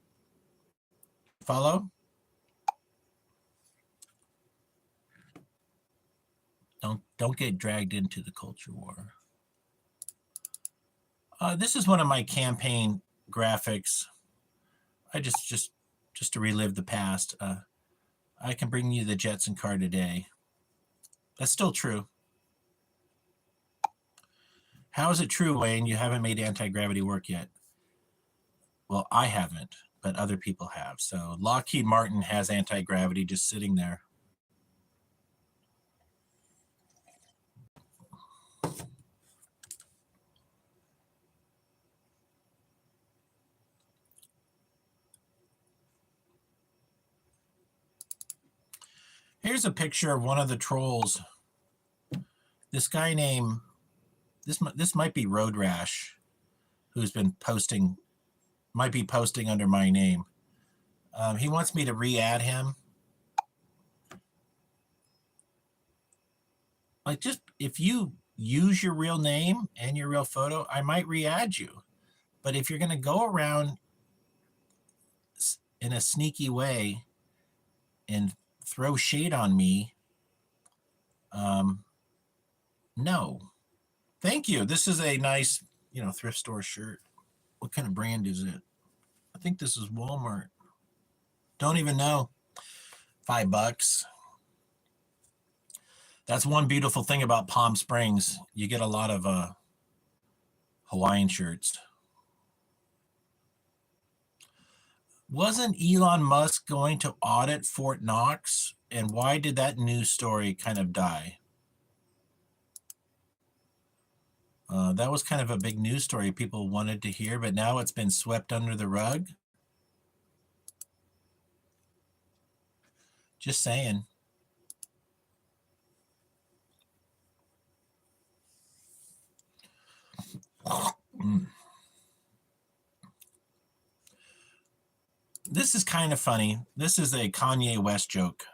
Follow? Don't get dragged into the culture war. This is one of my campaign graphics. I just to relive the past. I can bring you the Jetson car today. That's still true. How is it true, Wayne? You haven't made anti-gravity work yet. Well, I haven't, but other people have. So Lockheed Martin has anti-gravity just sitting there. Here's a picture of one of the trolls. This guy named, this might be Road Rash, who's been posting, might be posting under my name. He wants me to re-add him. Like, just if you use your real name and your real photo, I might re-add you. But if you're going to go around in a sneaky way and throw shade on me, no. Thank you. This is a nice, thrift store shirt. What kind of brand is it? I think this is Walmart. Don't even know. $5. That's one beautiful thing about Palm Springs. You get a lot of Hawaiian shirts. Wasn't Elon Musk going to audit Fort Knox? And why did that news story kind of die? That was kind of a big news story people wanted to hear, but now it's been swept under the rug. Just saying. This is kind of funny. This is a Kanye West joke.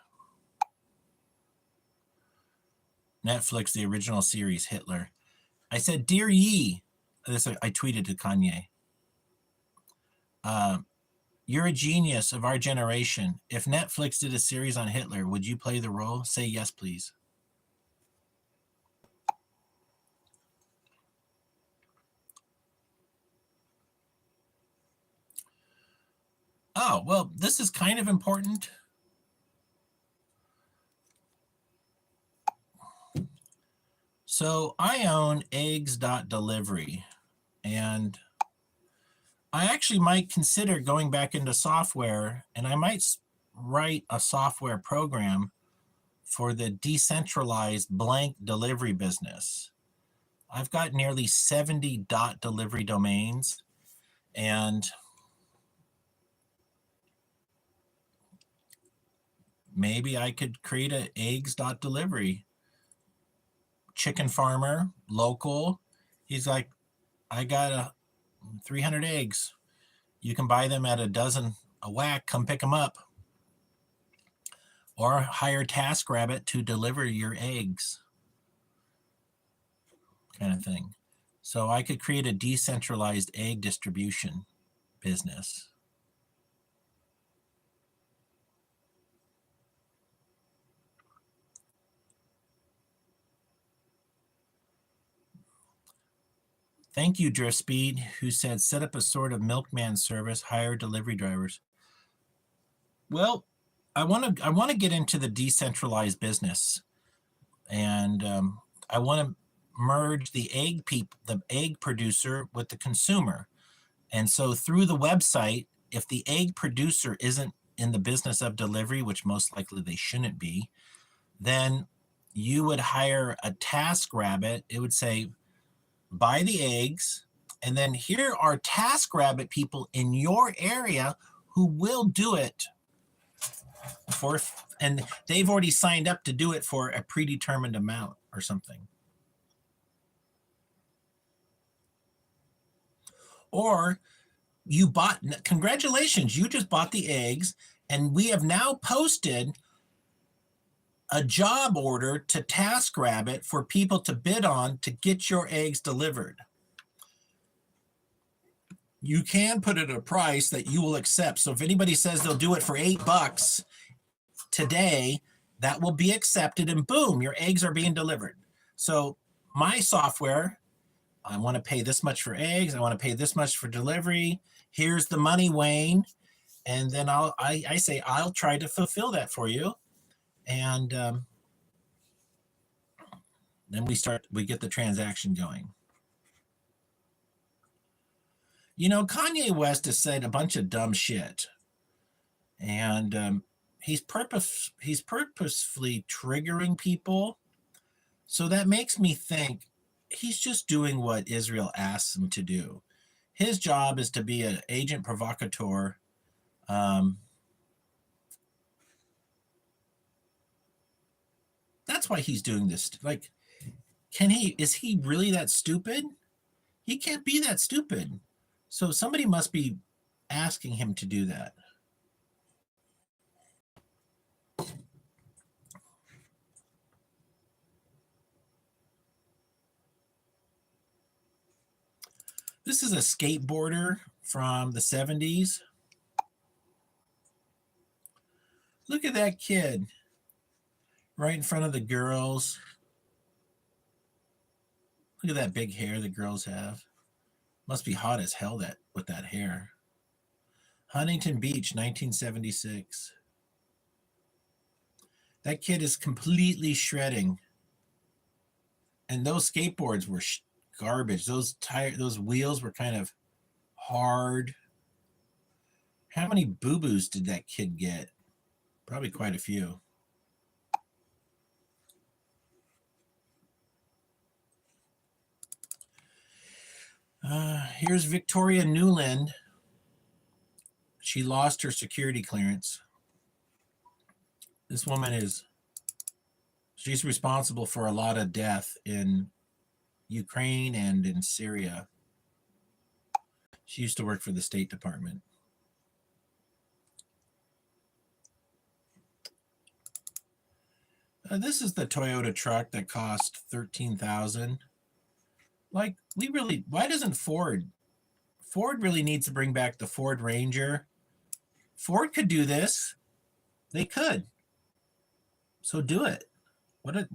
Netflix, the original series, Hitler. I said, "Dear Ye," this I tweeted to Kanye. "You're a genius of our generation. If Netflix did a series on Hitler, would you play the role? Say yes, please." Oh, well, this is kind of important. So I own eggs.delivery, and I actually might consider going back into software, and I might write a software program for the decentralized blank delivery business. I've got nearly 70 .delivery domains, and maybe I could create a eggs.delivery. Chicken farmer, local. He's like, I got 300 eggs. You can buy them at a dozen a whack. Come pick them up. Or hire TaskRabbit to deliver your eggs, kind of thing. So I could create a decentralized egg distribution business. Thank you, Drift Speed, who said set up a sort of milkman service, hire delivery drivers. Well, I want to get into the decentralized business, and I want to merge the egg producer with the consumer. And so through the website, if the egg producer isn't in the business of delivery, which most likely they shouldn't be, then you would hire a TaskRabbit. It would say, buy the eggs, and then here are TaskRabbit people in your area who will do it and they've already signed up to do it for a predetermined amount or something. Or congratulations, you just bought the eggs, and we have now posted a job order to TaskRabbit for people to bid on to get your eggs delivered. You can put it at a price that you will accept. So if anybody says they'll do it for $8 today, that will be accepted, and boom, your eggs are being delivered. So my software, I want to pay this much for eggs. I want to pay this much for delivery. Here's the money, Wayne. And then I say, I'll try to fulfill that for you. And then we get the transaction going. You know, Kanye West has said a bunch of dumb shit. And he's purposefully triggering people. So that makes me think he's just doing what Israel asks him to do. His job is to be an agent provocateur. That's why he's doing this. Like, is he really that stupid? He can't be that stupid. So somebody must be asking him to do that. This is a skateboarder from the 70s. Look at that kid right in front of the girls. Look at that big hair the girls have. Must be hot as hell with that hair. Huntington Beach, 1976. That kid is completely shredding. And those skateboards were garbage. Those wheels were kind of hard. How many boo-boos did that kid get? Probably quite a few. Here's Victoria Newland. She lost her security clearance. This woman she's responsible for a lot of death in Ukraine and in Syria. She used to work for the State Department. This is the Toyota truck that cost $13,000. Like, why doesn't Ford really needs to bring back the Ford Ranger. Ford could do this. They could. So do it. What?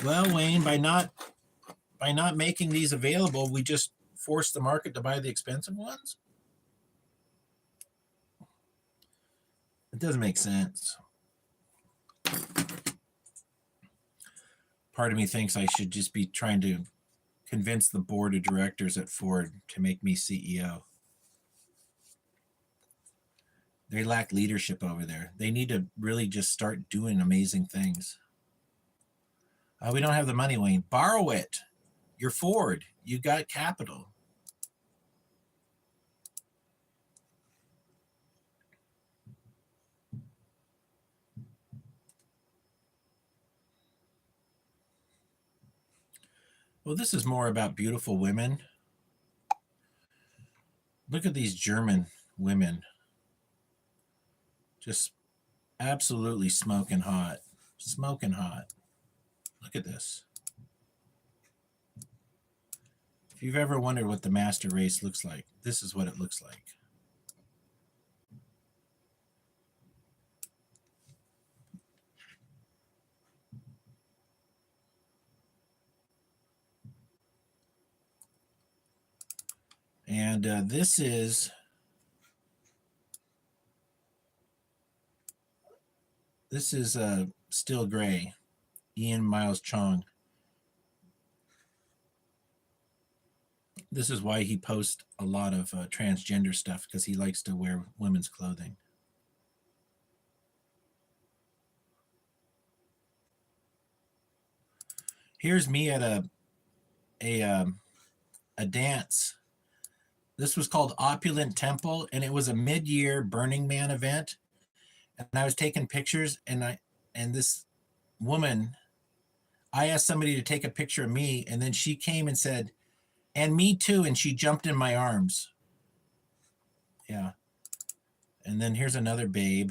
Well, Wayne, by not making these available, we just force the market to buy the expensive ones. It doesn't make sense. Part of me thinks I should just be trying to convince the board of directors at Ford to make me CEO. They lack leadership over there. They need to really just start doing amazing things. We don't have the money, Wayne. Borrow it. You're Ford. You got capital. Well, this is more about beautiful women. Look at these German women. Just absolutely smoking hot. Smoking hot. Look at this. If you've ever wondered what the master race looks like, this is what it looks like. And this is Still Gray, Ian Miles Chong. This is why he posts a lot of transgender stuff, because he likes to wear women's clothing. Here's me at a dance. This was called Opulent Temple, and it was a mid-year Burning Man event. And I was taking pictures, and this woman, I asked somebody to take a picture of me, and then she came and said, "And me too," and she jumped in my arms. Yeah. And then here's another babe.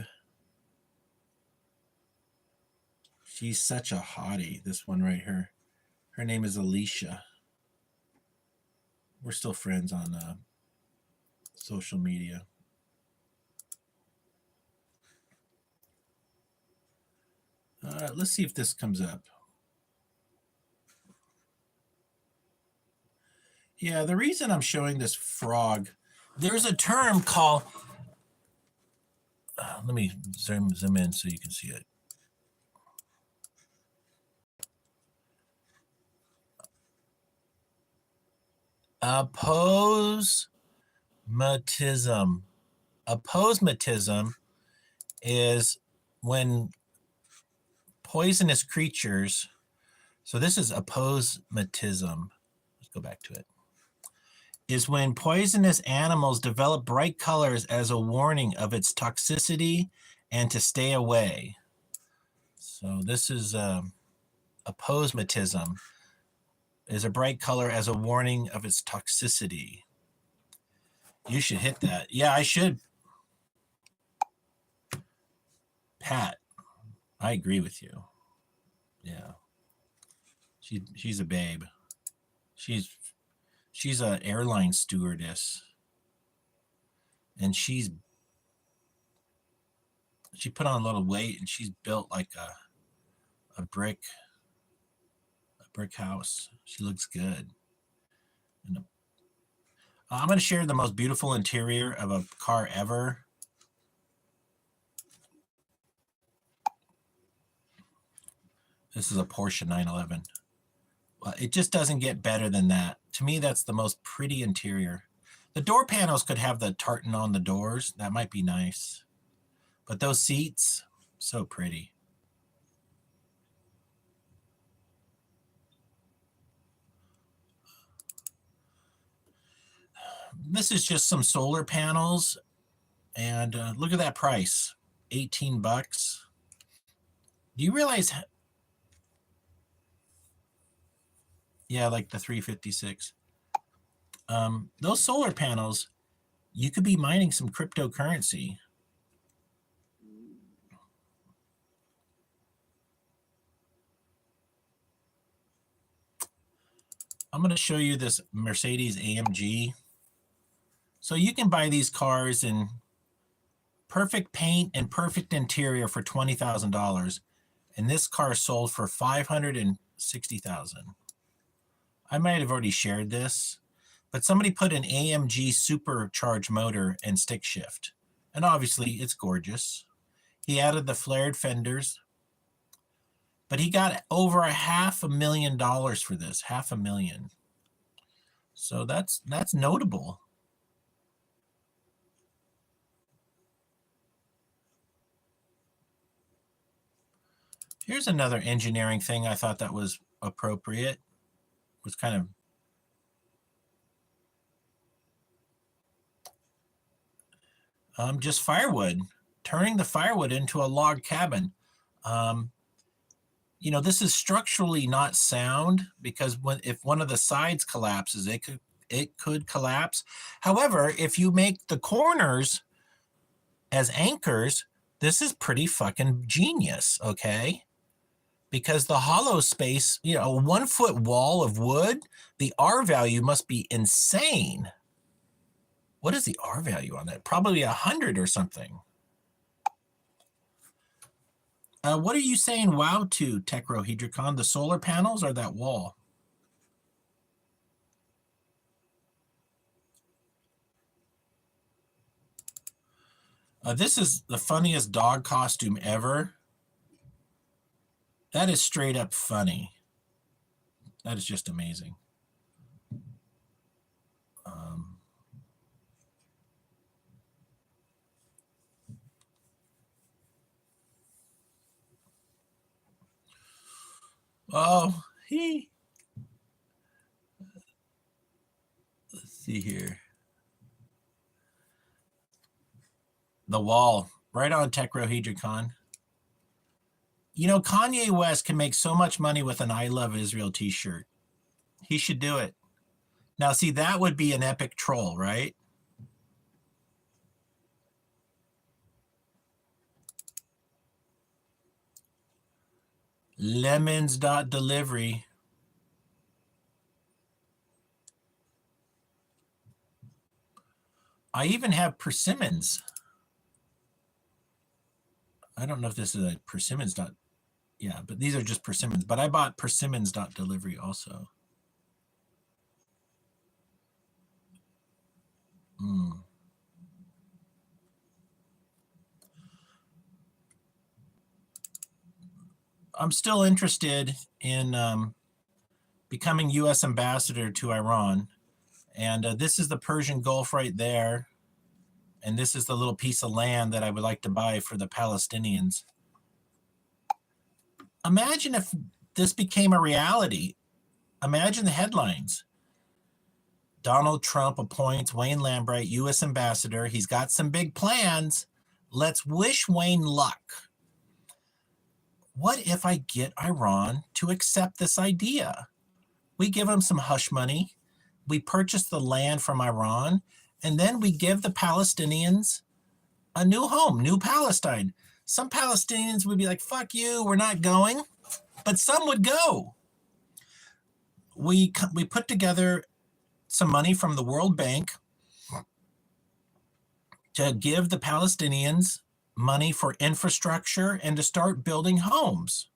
She's such a hottie, this one right here. Her name is Alicia. We're still friends on social media. Let's see if this comes up. Yeah, the reason I'm showing this frog, there's a term called, let me zoom in so you can see it. Aposematism. Aposematism is when poisonous creatures, so this is aposematism. Let's go back to it. Is when poisonous animals develop bright colors as a warning of its toxicity and to stay away. So this is aposematism, is a bright color as a warning of its toxicity. You should hit that. Yeah, I should. Pat, I agree with you. Yeah. She's a babe. She's an airline stewardess. And she put on a little weight, and she's built like a brick house. She looks good. And I'm going to share the most beautiful interior of a car ever. This is a Porsche 911. Well, it just doesn't get better than that. To me, that's the most pretty interior. The door panels could have the tartan on the doors. That might be nice. But those seats, so pretty. This is just some solar panels. And look at that price, 18 bucks. Do you realize? Yeah, like the 356. Those solar panels, you could be mining some cryptocurrency. I'm going to show you this Mercedes AMG. So you can buy these cars in perfect paint and perfect interior for $20,000. And this car sold for $560,000. I might have already shared this, but somebody put an AMG supercharged motor and stick shift. And obviously it's gorgeous. He added the flared fenders, but he got over $500,000 for this, $500,000. So that's notable. Here's another engineering thing I thought that was appropriate. It was kind of just firewood, turning the firewood into a log cabin. You know, this is structurally not sound because if one of the sides collapses, it could collapse. However, if you make the corners as anchors, this is pretty fucking genius, okay? Because the hollow space, you know, a 1 foot wall of wood, the R value must be insane. What is the R value on that? Probably 100 or something. What are you saying wow to, Techrohedricon? The solar panels or that wall? This is the funniest dog costume ever. That is straight up funny. That is just amazing. Oh, let's see here. The wall, right on Techrohedricon. You know, Kanye West can make so much money with an I Love Israel t-shirt. He should do it. Now, see, that would be an epic troll, right? Lemons.delivery. I even have persimmons. I don't know if this is a persimmons. Yeah, but these are just persimmons. But I bought persimmons.delivery also. I'm still interested in becoming U.S. ambassador to Iran. And this is the Persian Gulf right there. And this is the little piece of land that I would like to buy for the Palestinians. Imagine if this became a reality. Imagine the headlines. Donald Trump appoints Wayne Lambright U.S. ambassador. He's got some big plans. Let's wish Wayne luck. What if I get Iran to accept this idea? We give them some hush money. We purchase the land from Iran, and then we give the Palestinians a new home, new Palestine. Some Palestinians would be like, fuck you, we're not going. But some would go. We put together some money from the World Bank to give the Palestinians money for infrastructure and to start building homes.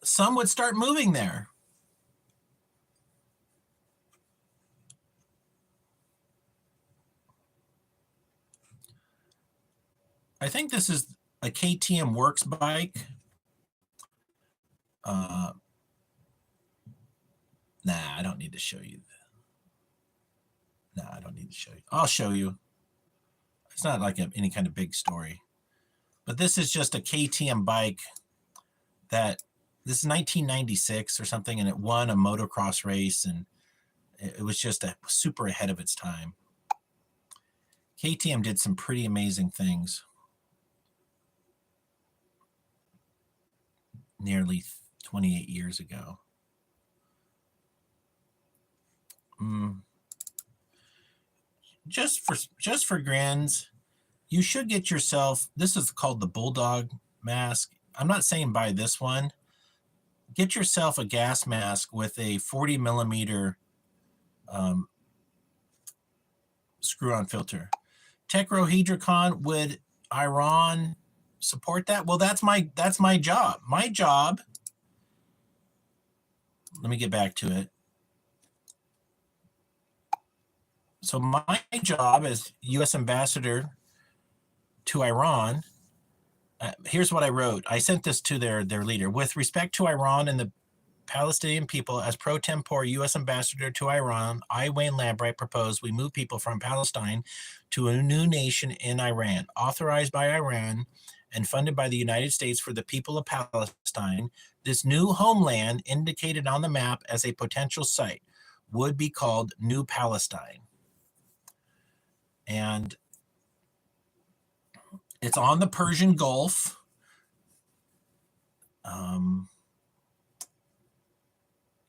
Some would start moving there. I think this is a KTM Works bike. Nah, I don't need to show you that. Nah, I don't need to show you. I'll show you. It's not like any kind of big story. But this is just a KTM bike that, this is 1996 or something, and it won a motocross race, and it was just super ahead of its time. KTM did some pretty amazing things. Nearly 28 years ago. Just for grins, you should get yourself, this is called the Bulldog mask. I'm not saying buy this one. Get yourself a gas mask with a 40 millimeter screw-on filter. Techrohedricon, would Iran support that? Well, that's my job. My job, let me get back to it. So my job as U.S. ambassador to Iran, here's what I wrote. I sent this to their leader. With respect to Iran and the Palestinian people, as pro tempore U.S. ambassador to Iran, I, Wayne Lambright, propose we move people from Palestine to a new nation in Iran, authorized by Iran and funded by the United States for the people of Palestine, this new homeland indicated on the map as a potential site would be called New Palestine. And it's on the Persian Gulf.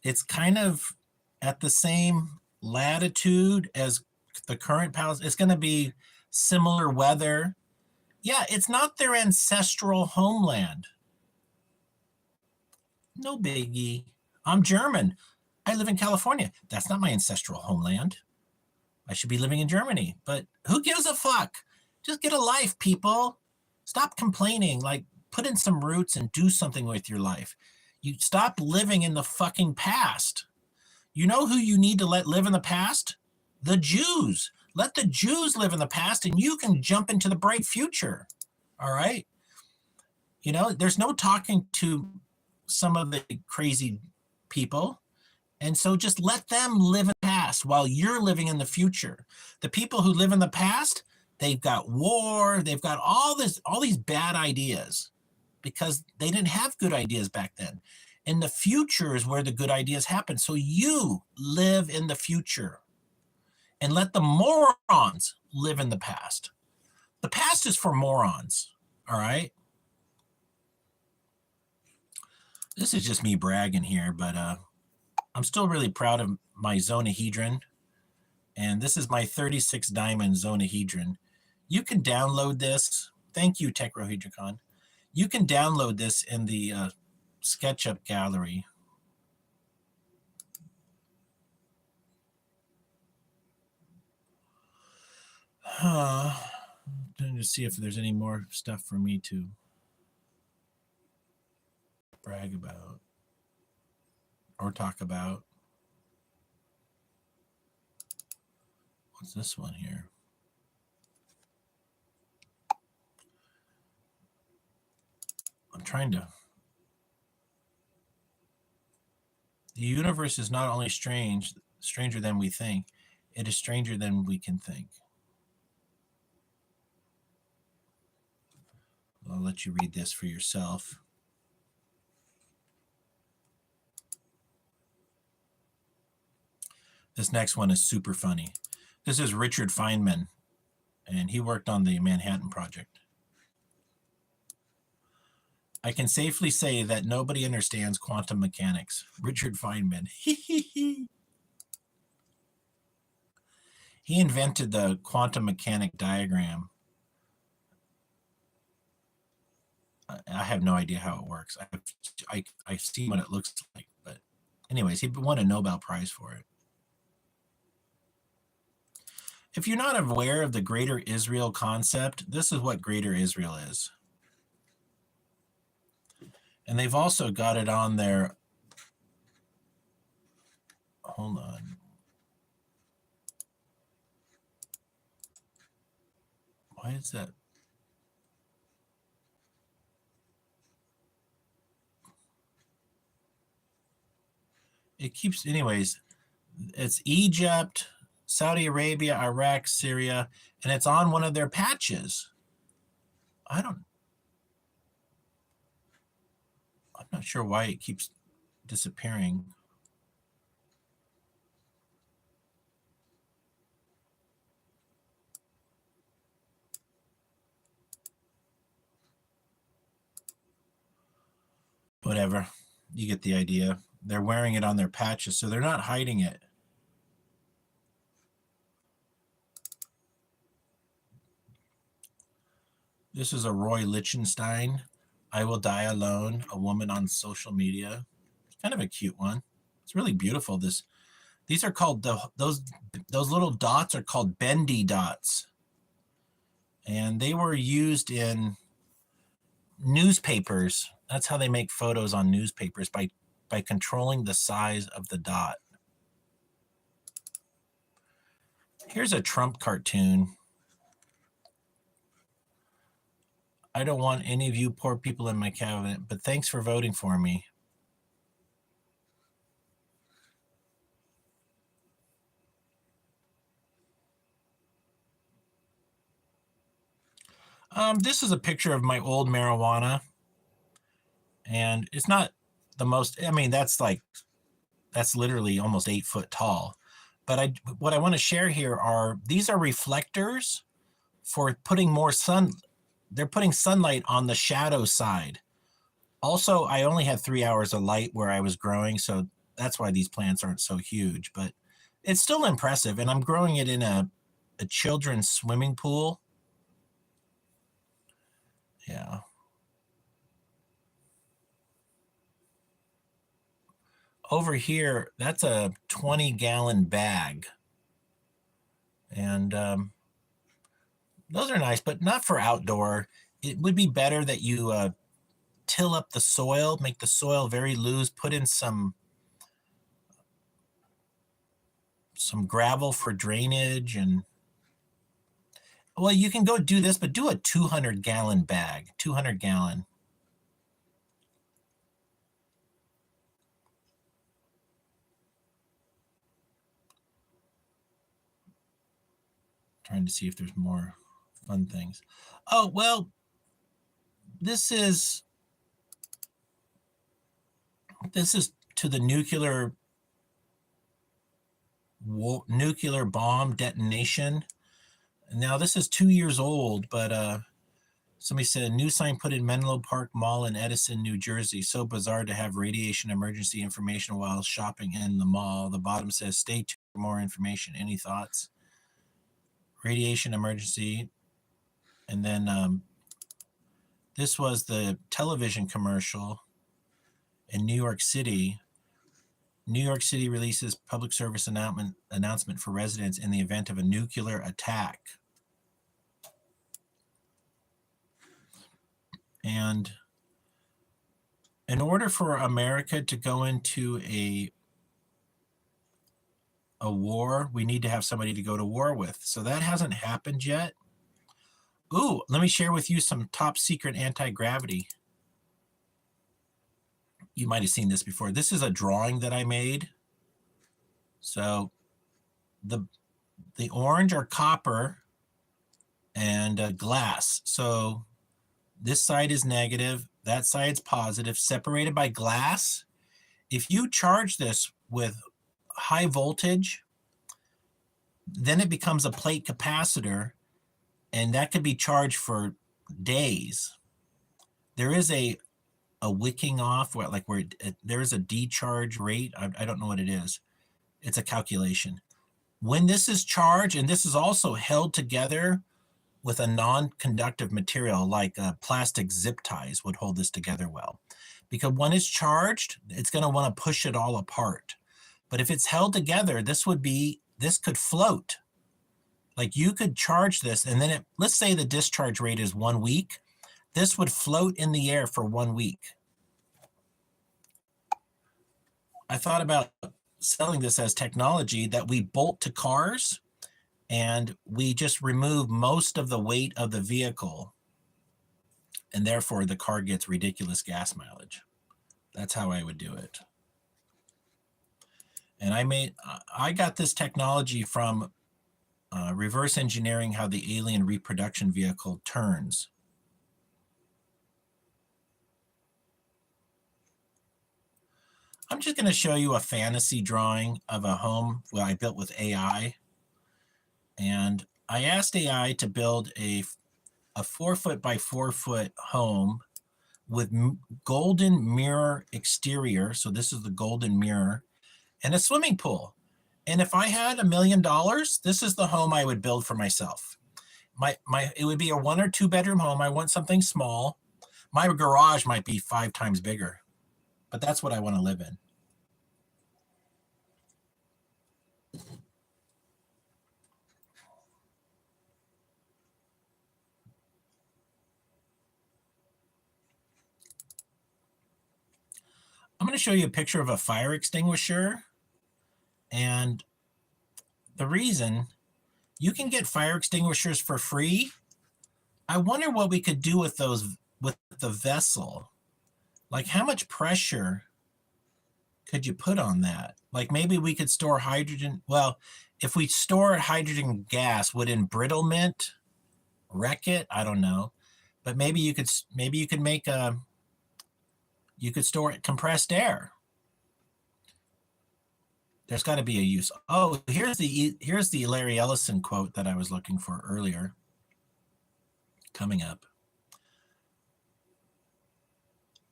It's kind of at the same latitude as the current Palestine. It's going to be similar weather. Yeah, it's not their ancestral homeland. No biggie. I'm German. I live in California. That's not my ancestral homeland. I should be living in Germany, but who gives a fuck? Just get a life, people. Stop complaining. Like, put in some roots and do something with your life. You stop living in the fucking past. You know who you need to let live in the past? The Jews. Let the Jews live in the past and you can jump into the bright future. All right? You know, there's no talking to some of the crazy people. And so just let them live in the past while you're living in the future. The people who live in the past, they've got war, they've got all these bad ideas because they didn't have good ideas back then. And the future is where the good ideas happen. So you live in the future and let the morons live in the past. The past is for morons, all right? This is just me bragging here, but I'm still really proud of my zonahedron. And this is my 36 diamond zonahedron. You can download this. Thank you, Techrohedricon. You can download this in the SketchUp gallery. Trying to see if there's any more stuff for me to brag about or talk about. What's this one here? I'm trying to. The universe is not only stranger than we think, it is stranger than we can think. I'll let you read this for yourself. This next one is super funny. This is Richard Feynman, and he worked on the Manhattan Project. I can safely say that nobody understands quantum mechanics. Richard Feynman. He invented the quantum mechanic diagram. I have no idea how it works. I've seen what it looks like, but anyways, he won a Nobel Prize for it. If you're not aware of the Greater Israel concept, this is what Greater Israel is. And they've also got it on their, hold on. Why is that? It keeps, anyways, it's Egypt, Saudi Arabia, Iraq, Syria, and it's on one of their patches. I'm not sure why it keeps disappearing. Whatever, you get the idea. They're wearing it on their patches, so they're not hiding it. This is a Roy Lichtenstein, I Will Die Alone, a woman on social media. It's kind of a cute one. It's really beautiful. These are called, those little dots are called bendy dots. And they were used in newspapers. That's how they make photos on newspapers, by controlling the size of the dot. Here's a Trump cartoon. I don't want any of you poor people in my cabinet, but thanks for voting for me. This is a picture of my old marijuana, and it's not the most, I mean, that's literally almost 8 foot tall. But what I want to share here these are reflectors for putting more sun. They're putting sunlight on the shadow side. Also, I only had 3 hours of light where I was growing, so that's why these plants aren't so huge, but it's still impressive. And I'm growing it in a children's swimming pool. Yeah. Over here, that's a 20-gallon bag. And those are nice, but not for outdoor. It would be better that you till up the soil, make the soil very loose, put in some gravel for drainage. And well, you can go do this, but do a 200-gallon bag, 200-gallon. Trying to see if there's more fun things. Oh, well, this is to the nuclear bomb detonation. Now this is 2 years old, but somebody said a new sign put in Menlo Park Mall in Edison, New Jersey. So bizarre to have radiation emergency information while shopping in the mall. The bottom says stay tuned for more information. Any thoughts? Radiation emergency. And then this was the television commercial in New York City. New York City releases public service announcement for residents in the event of a nuclear attack. And in order for America to go into a war, we need to have somebody to go to war with. So that hasn't happened yet. Ooh, let me share with you some top secret anti-gravity. You might have seen this before. This is a drawing that I made. So the orange are copper and glass. So this side is negative, that side's positive, separated by glass. If you charge this with high voltage, then it becomes a plate capacitor, and that could be charged for days. There is a wicking off, where there is a decharge rate. I don't know what it is. It's a calculation. When this is charged, and this is also held together with a non-conductive material like plastic zip ties would hold this together well. Because when it's charged, it's going to want to push it all apart. But if it's held together, this could float. Like you could charge this, and then let's say the discharge rate is 1 week. This would float in the air for 1 week. I thought about selling this as technology that we bolt to cars, and we just remove most of the weight of the vehicle, and therefore the car gets ridiculous gas mileage. That's how I would do it. And I got this technology from reverse engineering how the alien reproduction vehicle turns. I'm just going to show you a fantasy drawing of a home I built with AI. And I asked AI to build a 4 foot by 4 foot home with golden mirror exterior. So this is the golden mirror, and a swimming pool. And if I had $1 million, this is the home I would build for myself. It would be a 1 or 2 bedroom home. I want something small. My garage might be 5 times bigger, but that's what I want to live in. I'm going to show you a picture of a fire extinguisher. And the reason you can get fire extinguishers for free. I wonder what we could do with those, with the vessel. Like how much pressure could you put on that? Like maybe we could store hydrogen. Well, if we store hydrogen gas, would embrittlement wreck it? I don't know. But maybe you could make you could store compressed air. There's got to be a use. Oh, here's the Larry Ellison quote that I was looking for earlier. Coming up.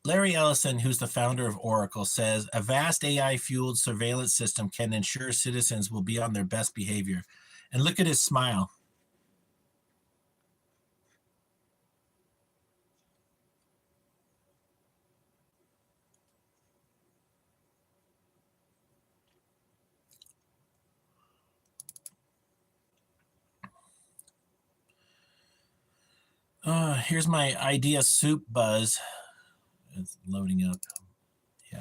Larry Ellison, who's the founder of Oracle, says a vast AI-fueled surveillance system can ensure citizens will be on their best behavior. And look at his smile. Here's my idea soup buzz. It's loading up. Yeah.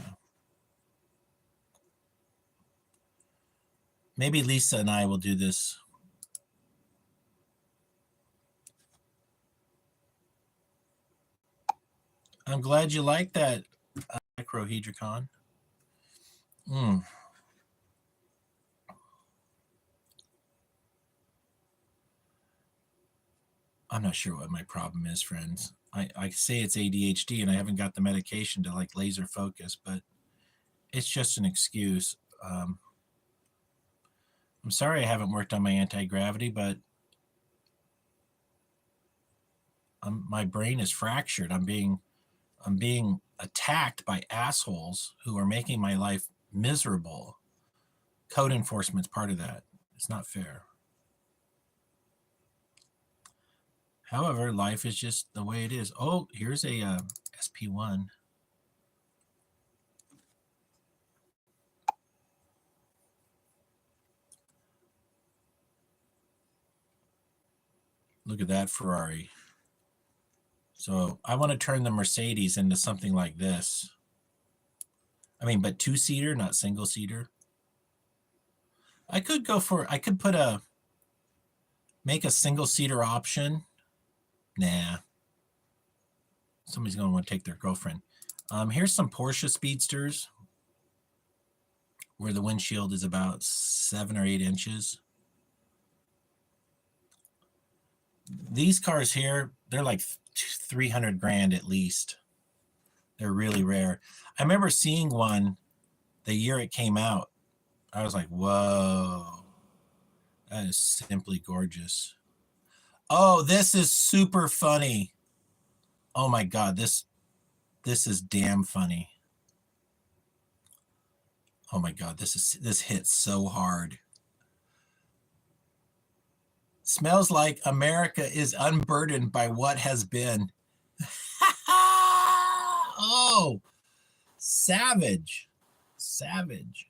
Maybe Lisa and I will do this. I'm glad you like that, Microhedricon. I'm not sure what my problem is, friends. I say it's ADHD and I haven't got the medication to like laser focus, but it's just an excuse. I'm sorry I haven't worked on my anti-gravity, but my brain is fractured. I'm being attacked by assholes who are making my life miserable. Code enforcement's part of that. It's not fair. However, life is just the way it is. Oh, here's a SP1. Look at that Ferrari. So I want to turn the Mercedes into something like this. I mean, but two-seater, not single-seater. I could make a single-seater option. Nah. Somebody's going to want to take their girlfriend. Here's some Porsche Speedsters where the windshield is about 7 or 8 inches. These cars here, they're like 300 grand at least. They're really rare. I remember seeing one the year it came out. I was like, whoa, that is simply gorgeous. Oh, this is super funny. Oh my God, this is damn funny. Oh my God, this hits so hard. Smells like America is unburdened by what has been. Oh, savage. Savage.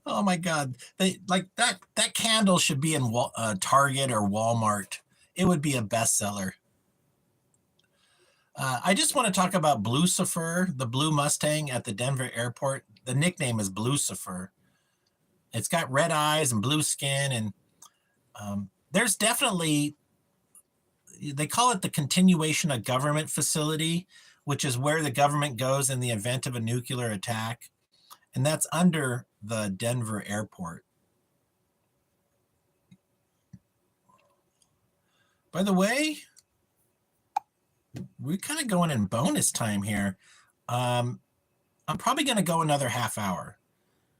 Oh my God. They like that candle should be in Target or Walmart. It would be a bestseller. I just want to talk about Blucifer, the blue Mustang at the Denver airport. The nickname is Blucifer. It's got red eyes and blue skin, and there's definitely, they call it the continuation of government facility, which is where the government goes in the event of a nuclear attack. And that's under the Denver airport. By the way, we're kind of going in bonus time here. I'm probably going to go another half hour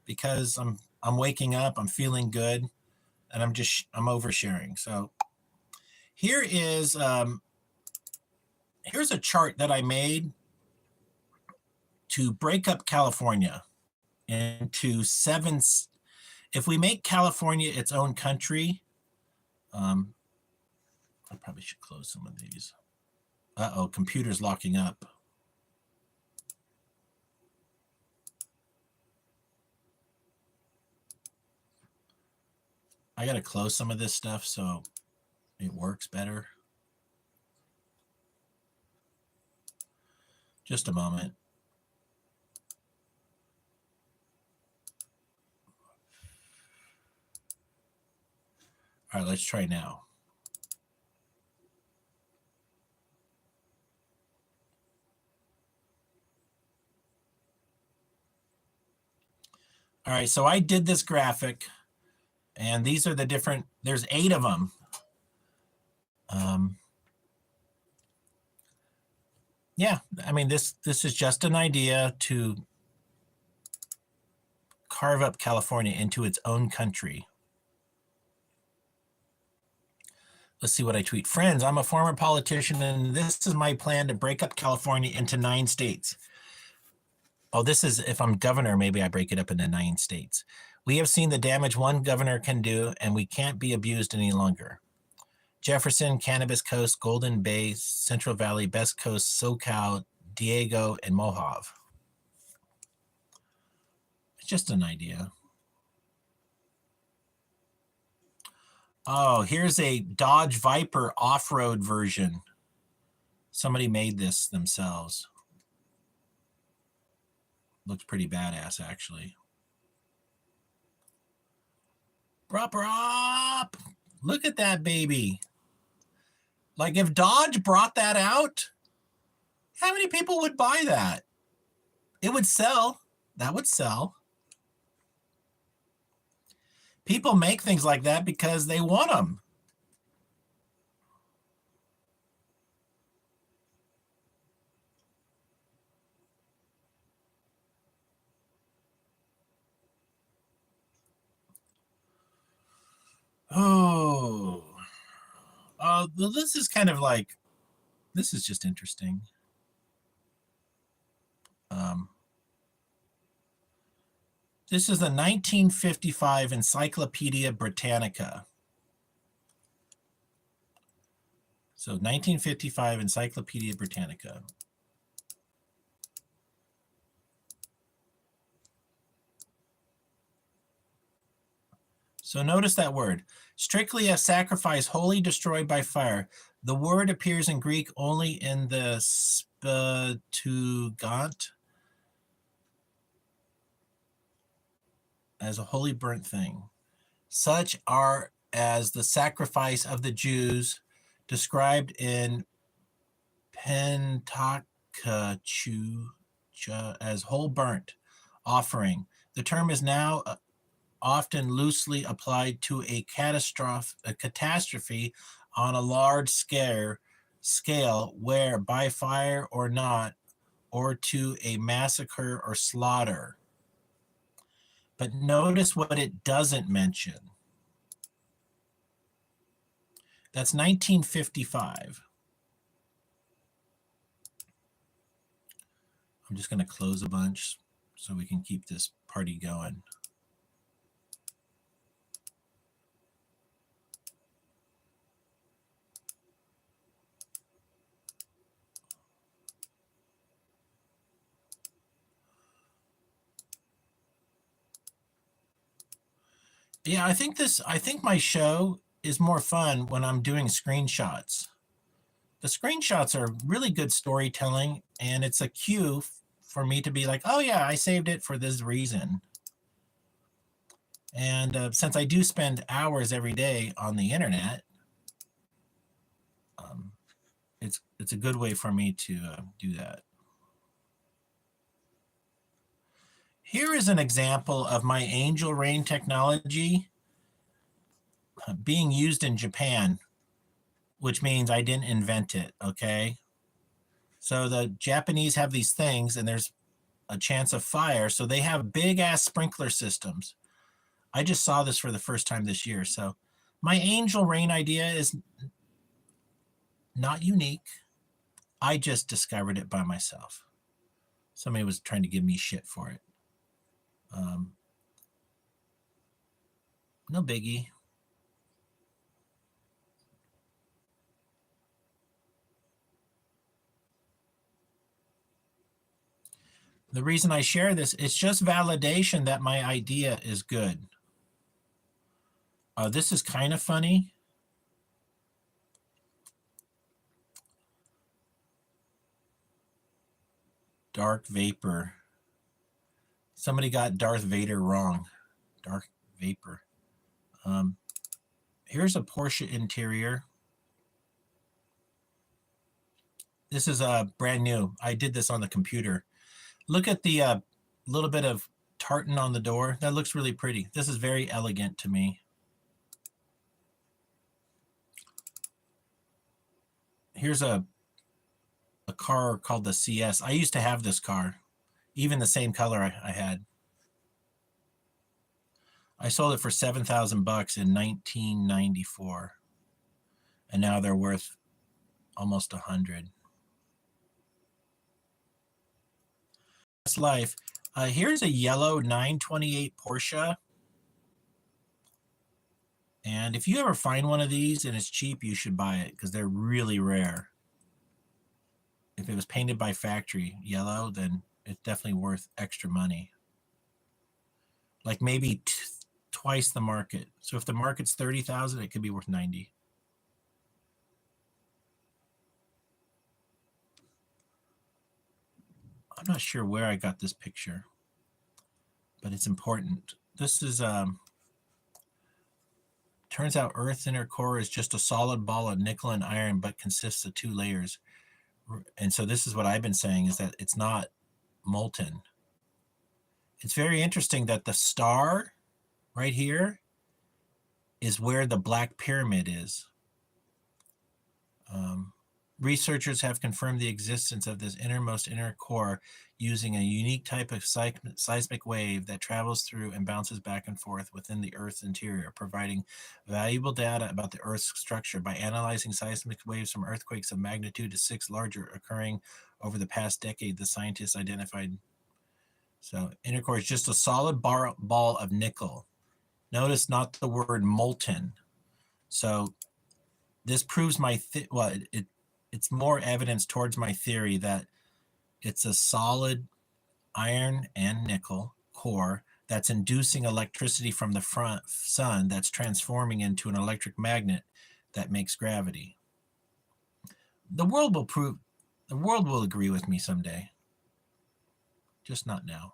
because I'm waking up, I'm feeling good, and I'm oversharing. So here is here's a chart that I made to break up California into 7. If we make California its own country, I probably should close some of these. Uh-oh, computer's locking up. I got to close some of this stuff so it works better. Just a moment. All right, let's try now. All right, so I did this graphic, And these are the different, there's 8 of them. Yeah, I mean, this is just an idea to carve up California into its own country. Let's see what I tweet. Friends, I'm a former politician, and this is my plan to break up California into 9 states. Oh, this is if I'm governor, maybe I break it up into 9 states. We have seen the damage one governor can do, and we can't be abused any longer. Jefferson, Cannabis Coast, Golden Bay, Central Valley, Best Coast, SoCal, Diego, and Mojave. It's just an idea. Oh, here's a Dodge Viper off-road version. Somebody made this themselves. Looks pretty badass, actually. Brop. Look at that baby. Like, if Dodge brought that out, how many people would buy that? It would sell. That would sell. People make things like that because they want them. Oh, this is kind of like, this is just interesting. This is the 1955 Encyclopedia Britannica. So 1955 Encyclopedia Britannica. So notice that word. Strictly a sacrifice wholly destroyed by fire. The word appears in Greek only in the Septuagint as a holy burnt thing. Such are as the sacrifice of the Jews described in Pentateuch as whole burnt offering. The term is now often loosely applied to a catastrophe on a large scale where by fire or not, or to a massacre or slaughter. But notice what it doesn't mention. That's 1955. I'm just going to close a bunch so we can keep this party going. Yeah, I think my show is more fun when I'm doing screenshots. The screenshots are really good storytelling, and it's a cue for me to be like, oh yeah, I saved it for this reason. And since I do spend hours every day on the internet, it's a good way for me to do that. Here is an example of my angel rain technology being used in Japan, which means I didn't invent it, okay? So the Japanese have these things, and there's a chance of fire, so they have big-ass sprinkler systems. I just saw this for the first time this year, so my angel rain idea is not unique. I just discovered it by myself. Somebody was trying to give me shit for it. No biggie. The reason I share this, it's just validation that my idea is good. This is kind of funny. Dark vapor. Somebody got Darth Vader wrong. Dark vapor. Here's a Porsche interior. This is brand new. I did this on the computer. Look at the little bit of tartan on the door. That looks really pretty. This is very elegant to me. here's a car called the CS. I used to have this car, even the same color I had. I sold it for $7,000 in 1994, and now they're worth almost 100. That's life. Here's a yellow 928 Porsche. And if you ever find one of these and it's cheap, you should buy it because they're really rare. If it was painted by factory yellow, then it's definitely worth extra money. Like maybe twice the market. So if the market's 30,000, it could be worth 90. I'm not sure where I got this picture, but it's important. This is turns out Earth's inner core is just a solid ball of nickel and iron, but consists of 2 layers. And so this is what I've been saying, is that it's not molten. It's very interesting that the star right here is where the Black Pyramid is. Researchers have confirmed the existence of this inner core using a unique type of seismic wave that travels through and bounces back and forth within the Earth's interior, providing valuable data about the Earth's structure. By analyzing seismic waves from earthquakes of magnitude 6 larger occurring over the past decade, the scientists identified. So inner core is just a solid ball of nickel. Notice not the word molten. So this proves my it's more evidence towards my theory that it's a solid iron and nickel core that's inducing electricity from the sun that's transforming into an electric magnet that makes gravity. The world will agree with me someday. Just not now.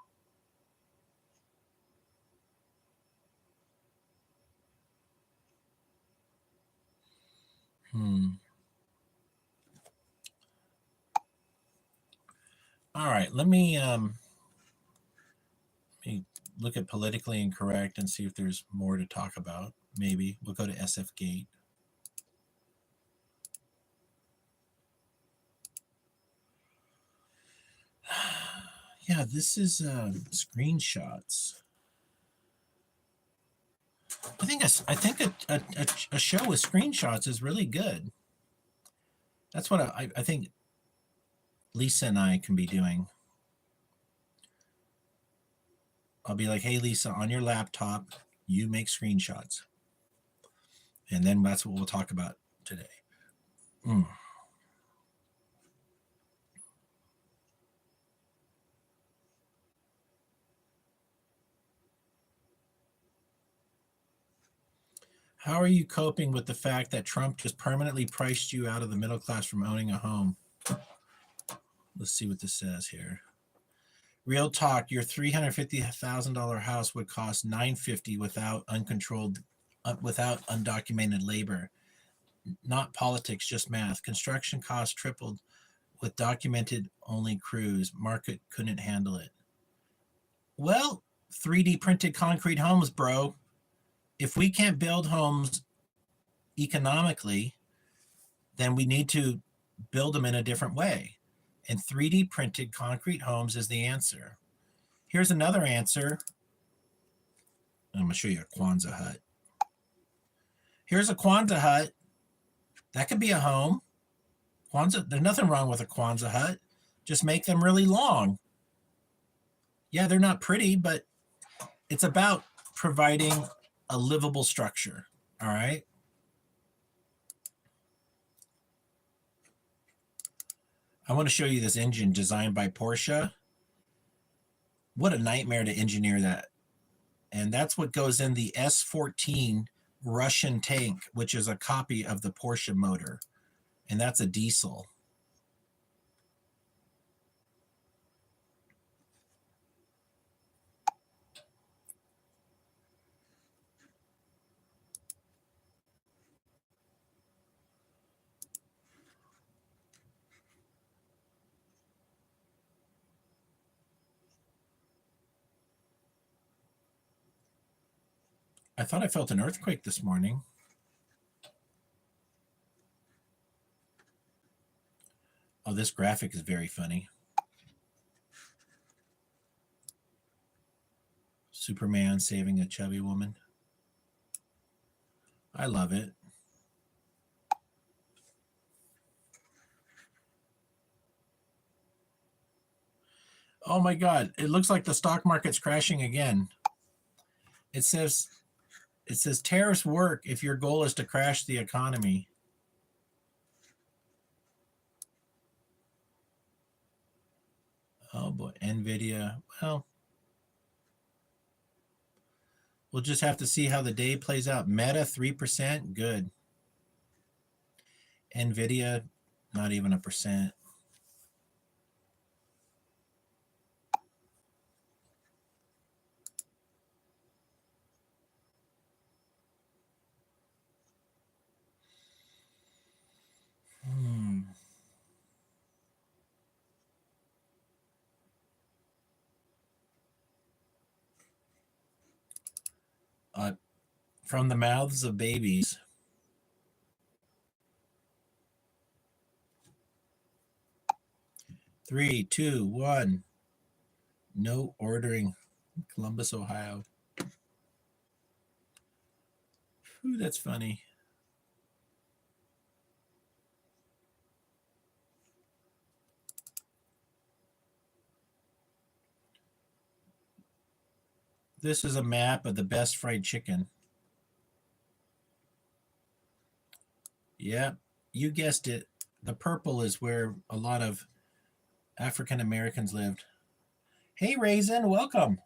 All right, let me look at politically incorrect and see if there's more to talk about. Maybe we'll go to SF Gate. Yeah, this is screenshots. I think a show with screenshots is really good. That's what I think Lisa and I can be doing. I'll be like, hey, Lisa, on your laptop, you make screenshots. And then that's what we'll talk about today. How are you coping with the fact that Trump just permanently priced you out of the middle class from owning a home? Let's see what this says here. Real talk, your $350,000 house would cost $950 without undocumented labor. Not politics, just math. Construction costs tripled with documented only crews. Market couldn't handle it. Well, 3D printed concrete homes, bro. If we can't build homes economically, then we need to build them in a different way. And 3D printed concrete homes is the answer. Here's another answer. I'm going to show you a Kwanzaa hut. Here's a Kwanzaa hut. That could be a home. There's nothing wrong with a Kwanzaa hut. Just make them really long. Yeah, they're not pretty, but it's about providing a livable structure. All right. I want to show you this engine designed by Porsche. What a nightmare to engineer that. And that's what goes in the S14 Russian tank, which is a copy of the Porsche motor. And that's a diesel. I thought I felt an earthquake this morning. Oh, this graphic is very funny. Superman saving a chubby woman. I love it. Oh my God, it looks like the stock market's crashing again. It says tariffs work if your goal is to crash the economy. Oh boy, Nvidia. Well, we'll just have to see how the day plays out. Meta 3%, good. Nvidia, not even 1%. From the mouths of babies. Three, two, one. No ordering. Columbus, Ohio. Ooh, that's funny. This is a map of the best fried chicken. Yep, you guessed it. The purple is where a lot of African Americans lived. Hey, Raisin, welcome.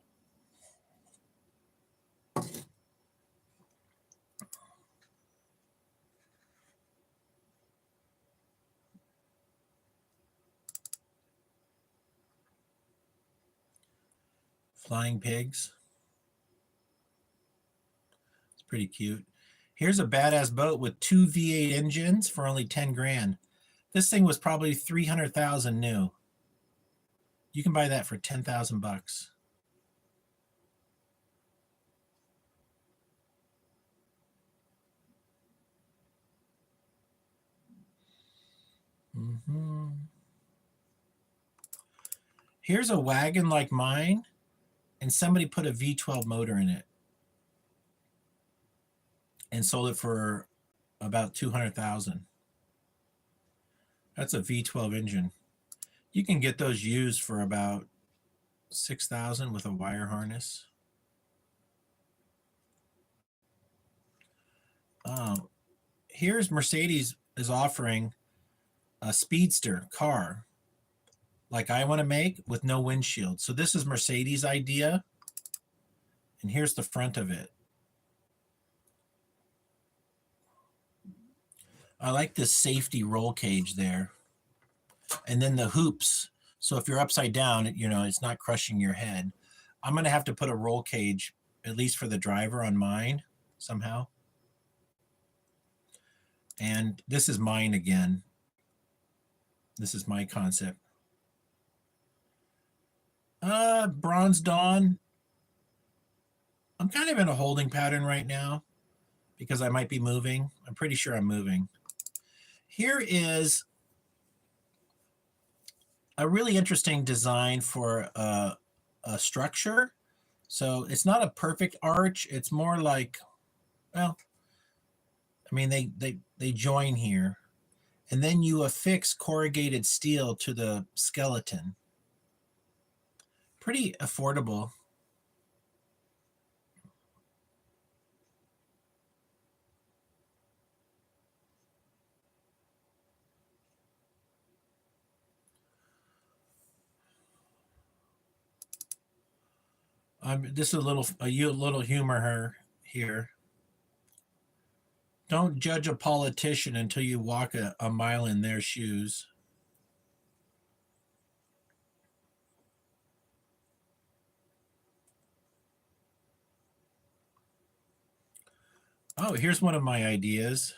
Flying pigs. It's pretty cute. Here's a badass boat with 2 V8 engines for only 10 grand. This thing was probably 300,000 new. You can buy that for 10,000 bucks. Here's a wagon like mine, and somebody put a V12 motor in it and sold it for about 200,000. That's a V12 engine. You can get those used for about 6,000 with a wire harness. Here's Mercedes is offering a speedster car like I want to make with no windshield. So this is Mercedes' idea, and here's the front of it. I like this safety roll cage there. And then the hoops. So if you're upside down, you know, it's not crushing your head. I'm going to have to put a roll cage, at least for the driver, on mine somehow. And this is mine again. This is my concept. Bronze Dawn. I'm kind of in a holding pattern right now because I might be moving. I'm pretty sure I'm moving. Here is a really interesting design for a structure. So it's not a perfect arch. It's more like, well, I mean, they join here. And then you affix corrugated steel to the skeleton. Pretty affordable. This is a little humor here. Don't judge a politician until you walk a mile in their shoes. Oh, here's one of my ideas.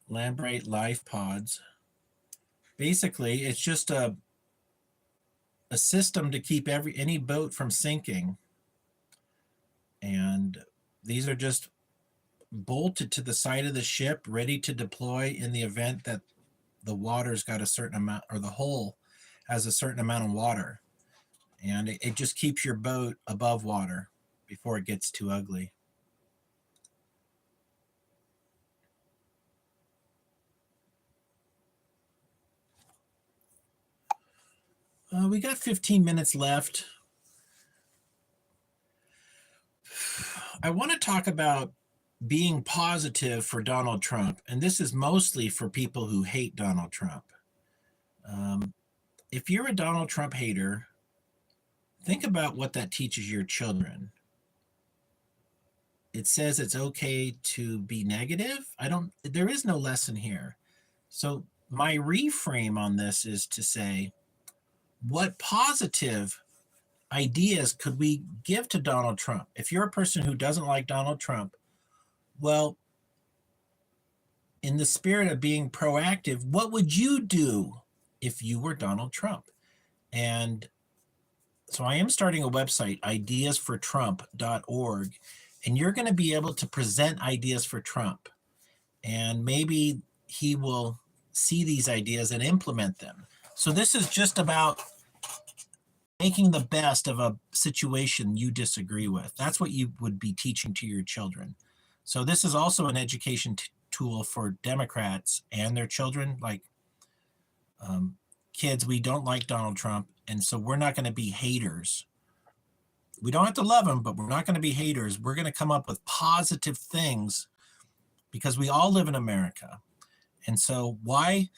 Lambright Life Pods. Basically, it's just a system to keep any boat from sinking. And these are just bolted to the side of the ship, ready to deploy in the event that the water's got a certain amount, or the hull has a certain amount of water. And it just keeps your boat above water before it gets too ugly. We got 15 minutes left. I want to talk about being positive for Donald Trump. And this is mostly for people who hate Donald Trump. If you're a Donald Trump hater, think about what that teaches your children. It says it's okay to be negative. There is no lesson here. So my reframe on this is to say, what positive ideas could we give to Donald Trump? If you're a person who doesn't like Donald Trump, well, in the spirit of being proactive, what would you do if you were Donald Trump? And so I am starting a website, ideasfortrump.org, and you're going to be able to present ideas for Trump. And maybe he will see these ideas and implement them. So this is just about making the best of a situation you disagree with. That's what you would be teaching to your children. So this is also an education tool for Democrats and their children. Like, kids, we don't like Donald Trump, and so we're not going to be haters. We don't have to love him, but we're not going to be haters. We're going to come up with positive things because we all live in America. And so why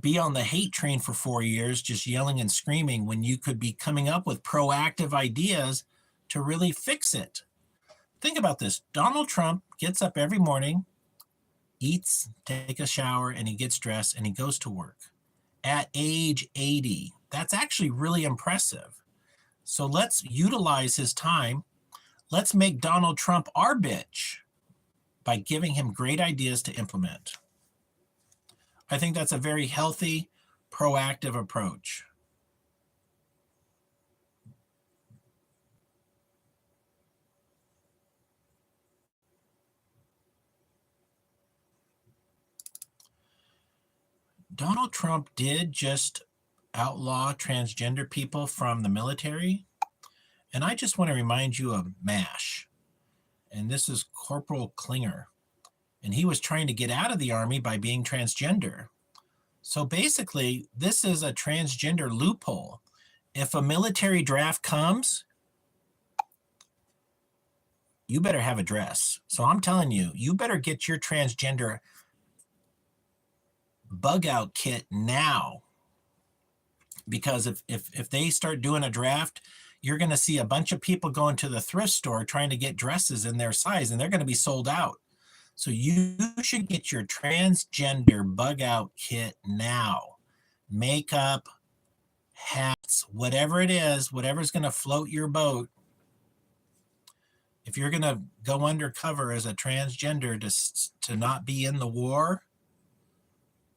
be on the hate train for 4 years, just yelling and screaming, when you could be coming up with proactive ideas to really fix it? Think about this. Donald Trump gets up every morning, eats, takes a shower, and he gets dressed and he goes to work at age 80. That's actually really impressive. So let's utilize his time. Let's make Donald Trump our bitch by giving him great ideas to implement. I think that's a very healthy, proactive approach. Donald Trump did just outlaw transgender people from the military. And I just want to remind you of MASH. And this is Corporal Klinger. And he was trying to get out of the Army by being transgender. So basically, this is a transgender loophole. If a military draft comes, you better have a dress. So I'm telling you, you better get your transgender bug out kit now. Because if they start doing a draft, you're going to see a bunch of people going to the thrift store trying to get dresses in their size, and they're going to be sold out. So you should get your transgender bug out kit now. Makeup, hats, whatever it is, whatever's going to float your boat. If you're going to go undercover as a transgender to not be in the war,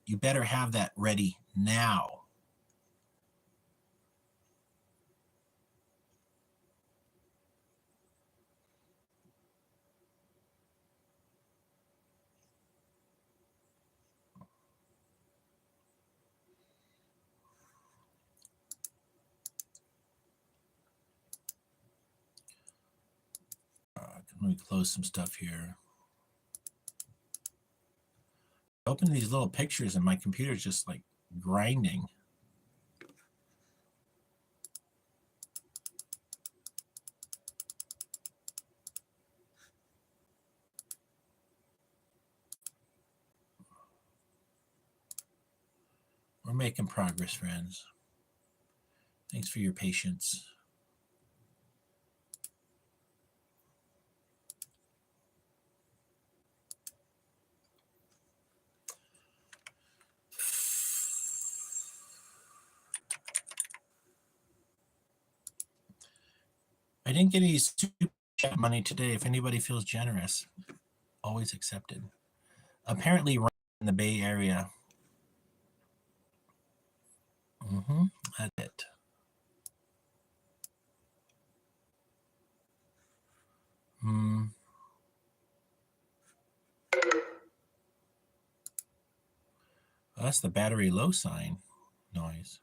you better have that ready now. Let me close some stuff here. Open these little pictures and my computer's just like grinding. We're making progress, friends. Thanks for your patience. I didn't get any super chat money today. If anybody feels generous, always accepted. Apparently, in the Bay Area. That's it. That's the battery low sign noise.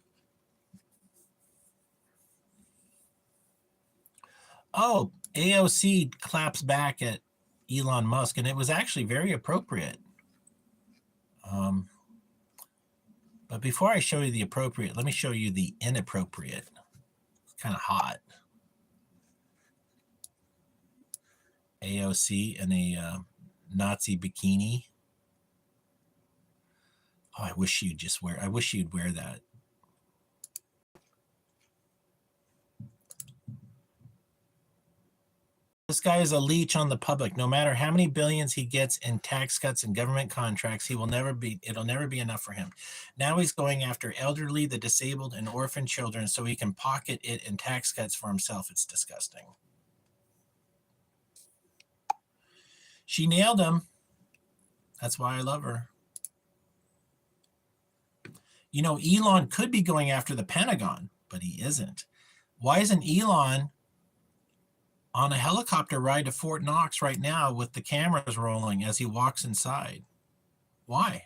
Oh, AOC claps back at Elon Musk, and it was actually very appropriate. But before I show you the appropriate, let me show you the inappropriate. It's kind of hot. AOC in a Nazi bikini. Oh, I wish you'd wear that. This guy is a leech on the public. No matter how many billions he gets in tax cuts and government contracts, it'll never be enough for him. Now he's going after elderly, the disabled, and orphan children so he can pocket it in tax cuts for himself. It's disgusting. She nailed him. That's why I love her. You know, Elon could be going after the Pentagon, but he isn't. Why isn't Elon on a helicopter ride to Fort Knox right now with the cameras rolling as he walks inside? Why?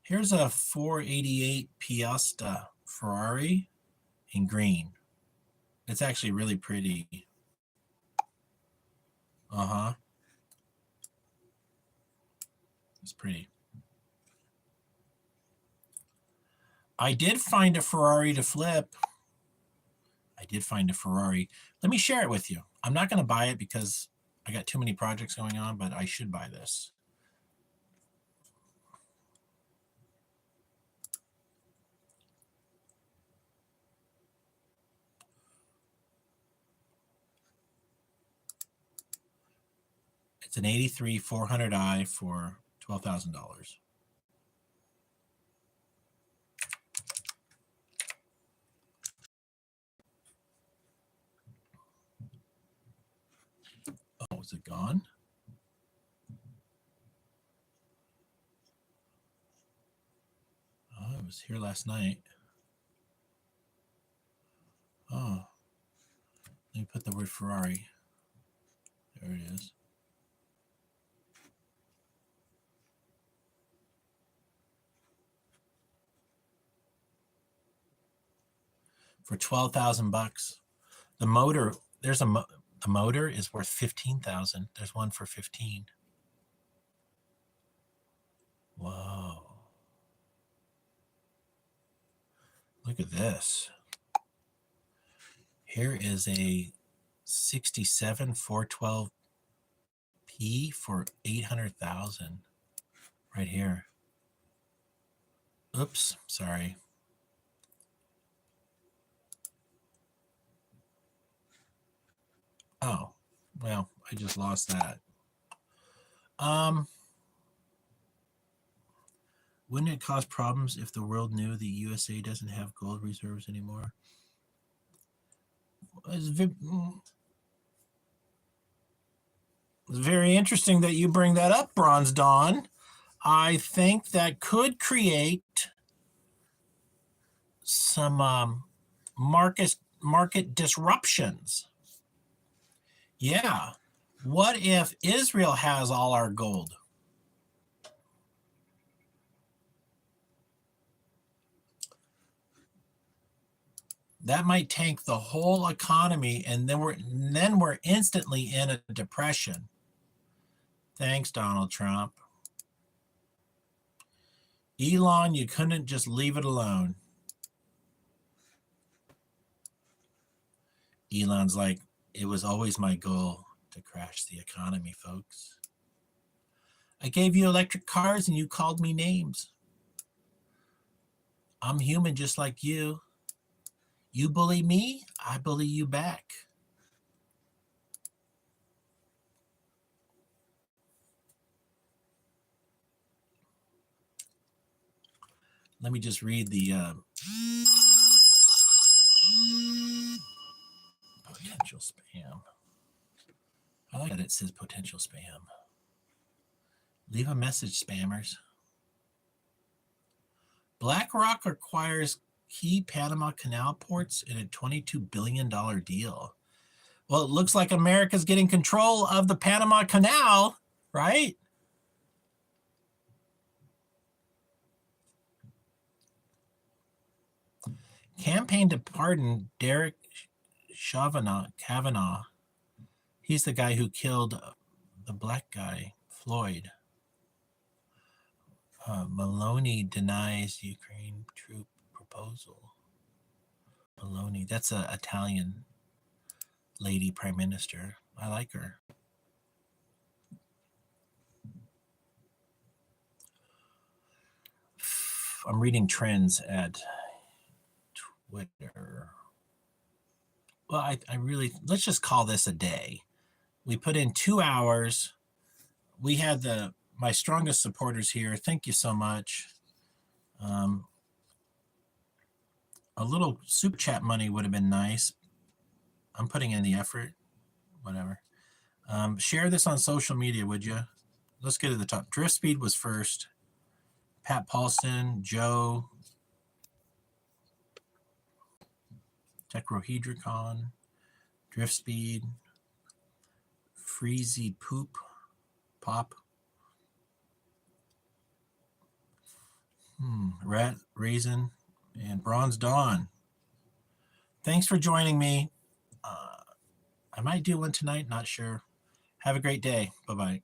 Here's a 488 Piasta Ferrari in green. It's actually really pretty. Uh-huh. It's pretty. I did find a Ferrari to flip. I did find a Ferrari. Let me share it with you. I'm not going to buy it because I got too many projects going on, but I should buy this. It's an 83 400i for $12,000. Oh, is it gone? Oh, it was here last night. Oh, let me put the word Ferrari. There it is. For 12,000 bucks. The motor, the motor is worth 15,000. There's one for 15. Whoa. Look at this. Here is a 67 412P for 800,000 right here. Oops, sorry. Oh, well, I just lost that. Wouldn't it cause problems if the world knew the USA doesn't have gold reserves anymore? It's very interesting that you bring that up, Bronze Dawn. I think that could create some market disruptions. Yeah. What if Israel has all our gold? That might tank the whole economy, and then we're instantly in a depression. Thanks, Donald Trump. Elon, you couldn't just leave it alone. Elon's like, it was always my goal to crash the economy, folks. I gave you electric cars and you called me names. I'm human just like you. You bully me, I bully you back. Let me just read the potential spam. I like that it says potential spam. Leave a message, spammers. BlackRock acquires key Panama Canal ports in a $22 billion deal. Well, it looks like America's getting control of the Panama Canal, right? Campaign to pardon Derek Kavanaugh. He's the guy who killed the black guy, Floyd. Maloney denies Ukraine troop proposal. Maloney, that's an Italian lady prime minister. I like her. I'm reading trends at Twitter. Well, I really, let's just call this a day. We put in 2 hours. We had my strongest supporters here. Thank you so much. A little super chat money would have been nice. I'm putting in the effort, whatever. Share this on social media, would you? Let's get to the top. Drift Speed was first. Pat Paulson, Joe, Tetrohedricon, Drift Speed, Freezy Poop, Pop, Rat Raisin, and Bronze Dawn. Thanks for joining me. I might do one tonight, not sure. Have a great day. Bye-bye.